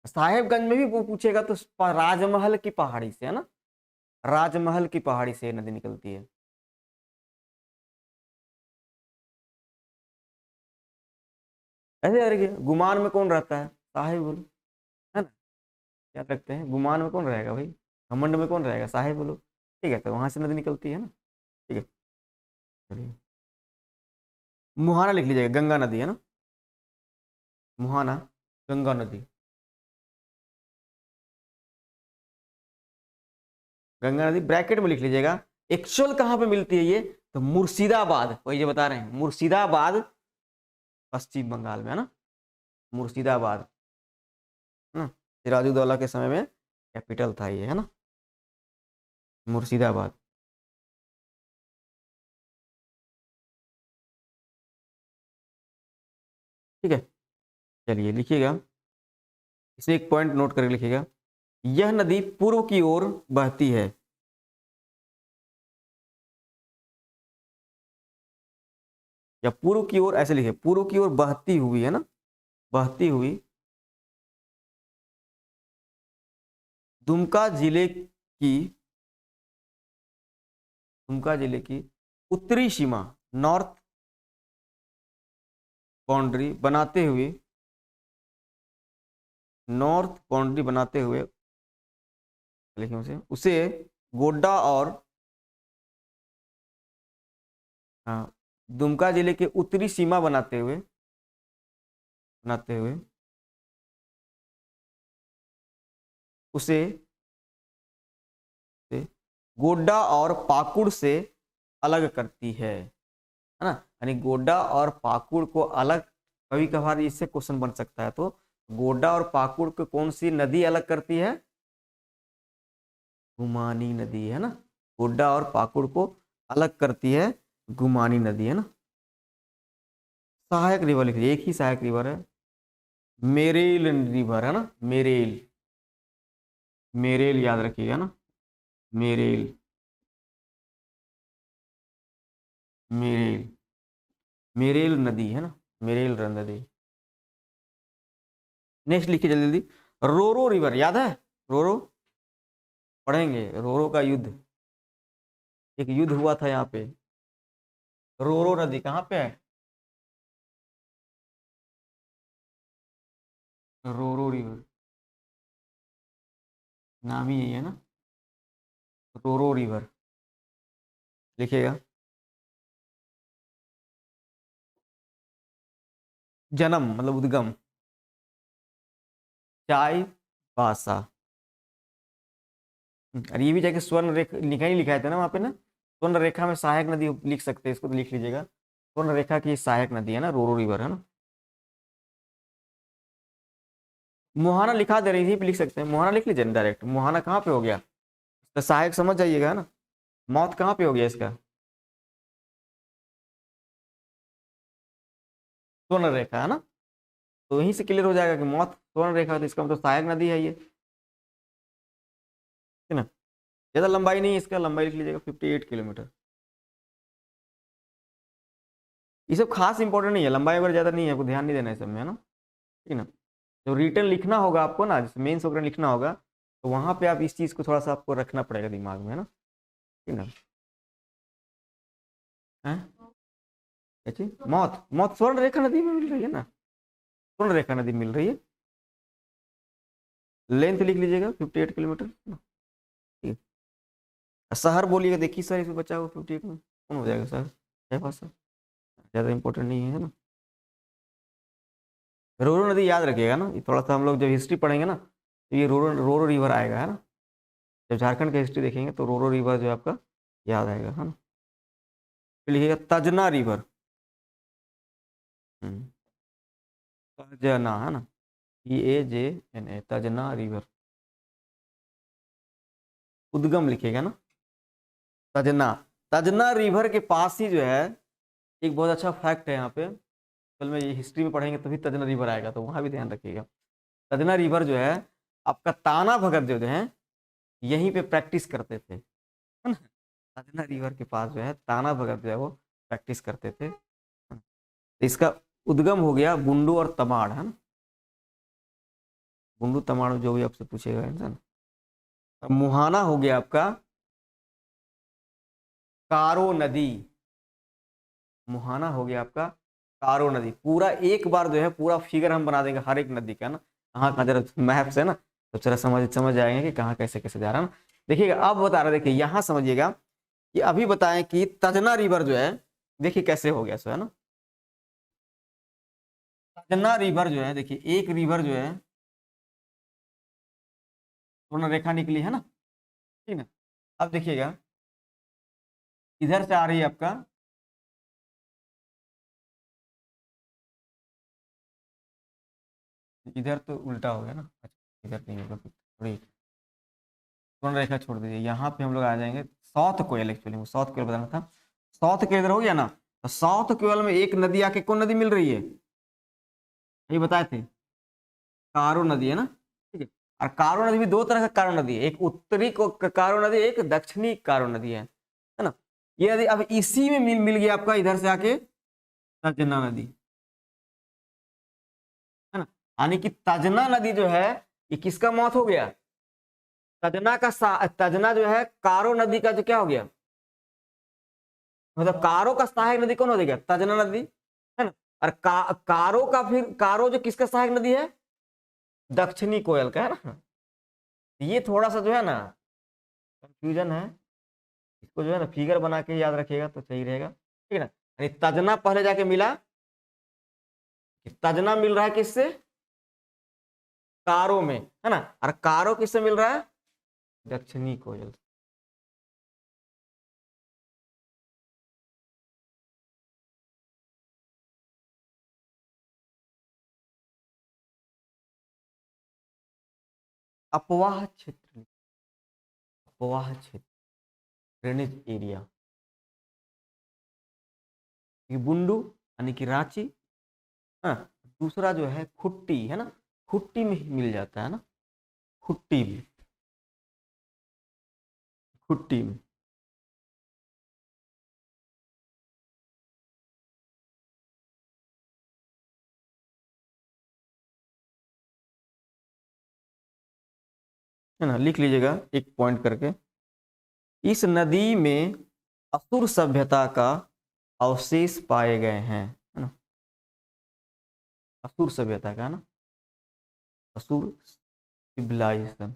Speaker 1: साहेबगंज में भी वो पूछेगा तो राजमहल की पहाड़ी से, है ना, राजमहल की पहाड़ी से नदी निकलती है। ऐसे यार गुमान में कौन रहता है, साहेब बोलो, है ना, क्या लगते हैं गुमान में कौन रहेगा भाई, घमंड में कौन रहेगा, साहेब बोलो। ठीक है, तो वहां से नदी निकलती है ना। ठीक है, चलिए मुहाना लिख लीजिएगा, गंगा नदी, है ना, मुहाना गंगा नदी। गंगा नदी ब्रैकेट में लिख लीजिएगा। एक्चुअल कहाँ पे मिलती है ये, तो मुर्शिदाबाद, वही जो बता रहे हैं, मुर्शिदाबाद पश्चिम बंगाल में, है ना, मुर्शिदाबाद, है ना, सिराजुद्दौला के समय में कैपिटल था ये, है ना, मुर्शिदाबाद। ठीक है, चलिए लिखिएगा, इसे एक पॉइंट नोट करके लिखिएगा। यह नदी पूर्व की ओर बहती है, या पूर्व की ओर, ऐसे लिखिए, पूर्व की ओर बहती हुई, है ना, बहती हुई दुमका जिले की, दुमका जिले की उत्तरी सीमा, नॉर्थ बाउंड्री बनाते हुए, नॉर्थ बाउंड्री बनाते हुए, लिखिए उसे गोड्डा और, हाँ, दुमका जिले के उत्तरी सीमा बनाते हुए उसे गोड्डा और पाकुड़ से अलग करती है ना, यानी गोड्डा और पाकुड़ को अलग, कभी कभार इससे क्वेश्चन बन सकता है, तो गोड्डा और पाकुड़ को कौन सी नदी अलग करती है, गुमानी नदी, है ना, गोड्डा और पाकुड़ को अलग करती है गुमानी नदी, है ना। सहायक रिवर लिखिए, एक ही सहायक रिवर है, मेरेल रिवर, है ना, मेरेल, मेरेल याद रखिएगा ना, मेरेल, मेरेल, मेरेल नदी, है ना, मेरेल नदी। नेक्स्ट लिखिए जल्दी जल्दी, रोरो रिवर, याद है, रोरो, पढ़ेंगे, रोरो का युद्ध, एक युद्ध हुआ था यहाँ पे, रोरो नदी कहाँ पे है, रोरो रिवर, नाम ही यही है ना, रोरो रिवर, लिखिएगा। जन्म मतलब उद्गम, चाय बासा, और ये भी जाके स्वर्ण रेखा लिखा ही लिखा था ना वहाँ पे ना, स्वर्ण रेखा में सहायक नदी लिख सकते हैं, इसको तो लिख लीजिएगा, स्वर्ण रेखा की सहायक नदी है ना, रोरो रिवर, है ना। मोहाना लिखा दे रही थी, लिख सकते हैं, मोहाना लिख लीजिए डायरेक्ट, मोहाना कहाँ पे हो गया, तो सहायक समझ जाइएगा, है ना, मौत कहाँ पे हो गया इसका, स्वर्ण रेखा, है ना, तो वहीं से क्लियर हो जाएगा कि मौत स्वर्ण रेखा, तो इसका मतलब सहायक नदी है ये, है ना। ज्यादा लंबाई नहीं है इसका, लंबाई लिख लीजिएगा 58 किलोमीटर, ये सब खास इंपॉर्टेंट नहीं है, लंबाई वगैरह ज्यादा नहीं है, आपको ध्यान नहीं देना है सब में, है ना, ठीक है ना। जो रिटर्न लिखना होगा आपको ना, जैसे मेंस वगैरह लिखना होगा, तो वहां पे आप इस चीज को थोड़ा सा आपको रखना पड़ेगा दिमाग में, है ना, ठीक है ना। हैं? क्या चीज, मौत, मौत स्वर्ण रेखा नदी में मिल रही है ना, स्वर्ण रेखा नदी मिल रही है, लेंथ लिख लीजिएगा 58 किलोमीटर, ठीक है। शहर बोलिएगा, देखिए सर इसमें बचा हुआ 58 में कौन हो जाएगा सर, है पास, ज्यादा इंपॉर्टेंट नहीं है ना। रोरो नदी याद रखिएगा ना, ये थोड़ा सा हम लोग जब हिस्ट्री पढ़ेंगे ना, तो ये रोरो रोरो रिवर आएगा, है ना, जब झारखंड की हिस्ट्री देखेंगे तो रोरो रिवर जो है आपका याद आएगा, है ना। फिर लिखिएगा तजना रिवर, तजना, है ना, TAJNA, तजना रिवर, उद्गम लिखिएगा ना, तजना, तजना रिवर के पास ही जो है एक बहुत अच्छा फैक्ट है यहाँ पे, कल में ये हिस्ट्री में पढ़ेंगे तभी तजना रिवर आएगा, तो वहाँ भी ध्यान रखिएगा। तजना रिवर जो है आपका ताना भगत जो है यहीं पे प्रैक्टिस करते थे, है ना, तजना रिवर के पास जो है ताना भगत जो है वो प्रैक्टिस करते थे, तो इसका उद्गम हो गया बुंडू और तमाड़, है ना, बुंडू तमाड़ जो भी आपसे पूछेगा इंसान। अब मुहाना हो गया आपका कारो नदी, मुहाना हो गया आपका कारो नदी, पूरा एक बार जो है पूरा फिगर हम बना देंगे हर एक नदी का ना, कहाँ कहाँ जरा मैप से ना, तो जरा समझ समझ जाएंगे कि कहाँ कैसे कैसे जा रहा है ना। देखिएगा अब बता रहे, देखिए यहाँ समझिएगा कि अभी बताएं कि तजना रिवर जो है, देखिए कैसे हो गया सो, है ना, तजना रिवर जो है, देखिए एक रिवर जो है पूर्ण रेखा निकली है ना, ठीक है, अब देखिएगा, इधर से आ रही है आपका, इधर तो उल्टा हो गया ना, अच्छा इधर नहीं होगा, थोड़ी कौन रेखा छोड़ दीजिए, यहाँ पे हम लोग आ जाएंगे साउथ कोयल, एक्चुअली साउथ कोयल बताना था। साउथ कोयल इधर हो गया ना, तो साउथ कोयल में एक नदी आके कौन नदी मिल रही है, ये बताए थे, कारो नदी है ना, ठीक है। और कारो नदी भी दो तरह का कारो नदी है, एक उत्तरी कारो नदी, एक दक्षिणी कारो नदी है ना। ये नदी अब इसी में मिल गया आपका, इधर से आके तजना नदी, है ना। यानी कि तजना नदी जो है, ये किसका मौत हो गया, तजना जो है कारो नदी का जो क्या हो गया, मतलब कारो का सहायक नदी कौन हो गया, तजना नदी, है ना। और कारो का, फिर कारो जो किसका सहायक नदी है, दक्षिणी कोयल का, है ना। ये थोड़ा सा जो है ना कंफ्यूजन है, इसको जो है ना फिगर बना के याद रखिएगा तो सही रहेगा, ठीक है ना। यानी तजना पहले जाके मिला, तजना मिल रहा है किससे, कारो में, है ना। और कारो किससे मिल रहा है, दक्षिणी कोयल। अपवाह क्षेत्र, अपवाह क्षेत्र, ड्रेनेज एरिया, बुंडू यानी कि रांची, हाँ। दूसरा जो है खुट्टी, है ना, खुट्टी में ही मिल जाता है ना, खुट्टी में, खुट्टी में, है ना। लिख लीजिएगा एक पॉइंट करके, इस नदी में असुर सभ्यता का अवशेष पाए गए हैं, है ना, असुर सभ्यता का, है ना, असुर सिविलाइजेशन,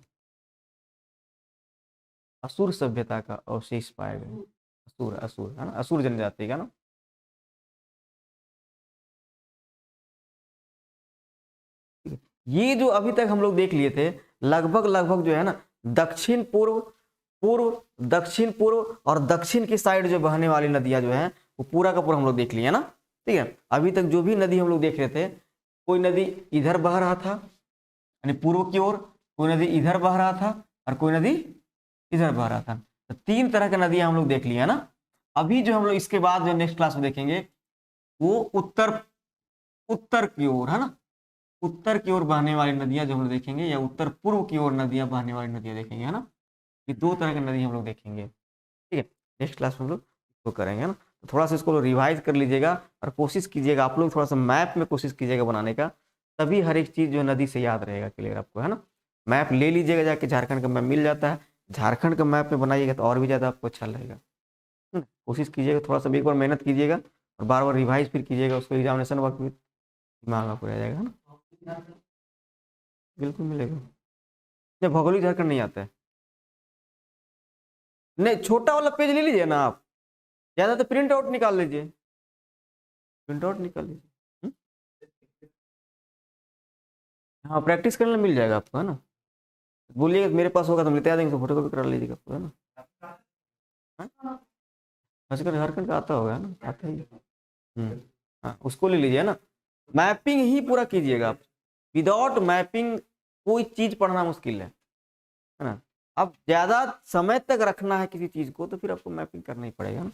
Speaker 1: असुर सभ्यता का अवशेष पाए गए, असुर, असुर, है ना, असुर जनजाति का ना। ये जो अभी तक हम लोग देख लिए थे, लगभग लगभग जो है ना दक्षिण पूर्व, दक्षिण पूर्व और दक्षिण की साइड जो बहने वाली नदियां जो है, वो पूरा का पूरा हम लोग देख लिए ना, ठीक है। अभी तक जो भी नदी हम लोग देख रहे थे, कोई नदी इधर बह रहा था यानी पूर्व की ओर, कोई नदी इधर बह रहा था, और कोई नदी इधर बह रहा था। तो तीन तरह की नदियां हम लोग देख लिए है ना। अभी जो हम लोग इसके बाद जो नेक्स्ट क्लास में देखेंगे, वो उत्तर, उत्तर की ओर, है ना, उत्तर की ओर बहने वाली नदियां जो हम लोग देखेंगे, या उत्तर पूर्व की ओर नदियां बहने वाली नदियां देखेंगे, है ना। ये दो तरह की नदी हम लोग देखेंगे, ठीक है। नेक्स्ट क्लास में हम लोग इसको करेंगे, है ना। तो थोड़ा सा इसको रिवाइज कर लीजिएगा, और कोशिश कीजिएगा आप लोग थोड़ा सा मैप में कोशिश कीजिएगा बनाने का, तभी हर एक चीज़ जो है नदी से याद रहेगा क्लियर आपको, है ना। मैप ले लीजिएगा जाके, झारखंड का मैप मिल जाता है, झारखंड का मैप में बनाइएगा तो और भी ज़्यादा आपको अच्छा लगेगा, है ना। कोशिश कीजिएगा थोड़ा सा, एक बार मेहनत कीजिएगा और बार बार रिवाइज फिर कीजिएगा उसको, एग्जामिनेशन वक्त भी दिमाग आपको रह जाएगा, है ना। बिल्कुल मिलेगा। नहीं, भौगोलिक झारखंड नहीं आता है, नहीं, छोटा वाला पेज ले लीजिए ना आप, ज़्यादा तो प्रिंट आउट निकाल लीजिए, प्रिंट आउट निकाल लीजिए। हाँ, प्रैक्टिस करने मिल जाएगा आपको, है ना। बोलिएगा मेरे पास होगा तो हम लेते आ देंगे, तो फोटो कॉपी करा लीजिएगा आपको, है ना। हाँ? आजकल झारखंड का आता होगा, है ना, आता ही है। हाँ, उसको ले लीजिए, है ना। मैपिंग ही पूरा कीजिएगा आप, विदाउट मैपिंग कोई चीज पढ़ना मुश्किल है ना। अब ज्यादा समय तक रखना है किसी चीज को, तो फिर आपको मैपिंग करना ही पड़ेगा ना।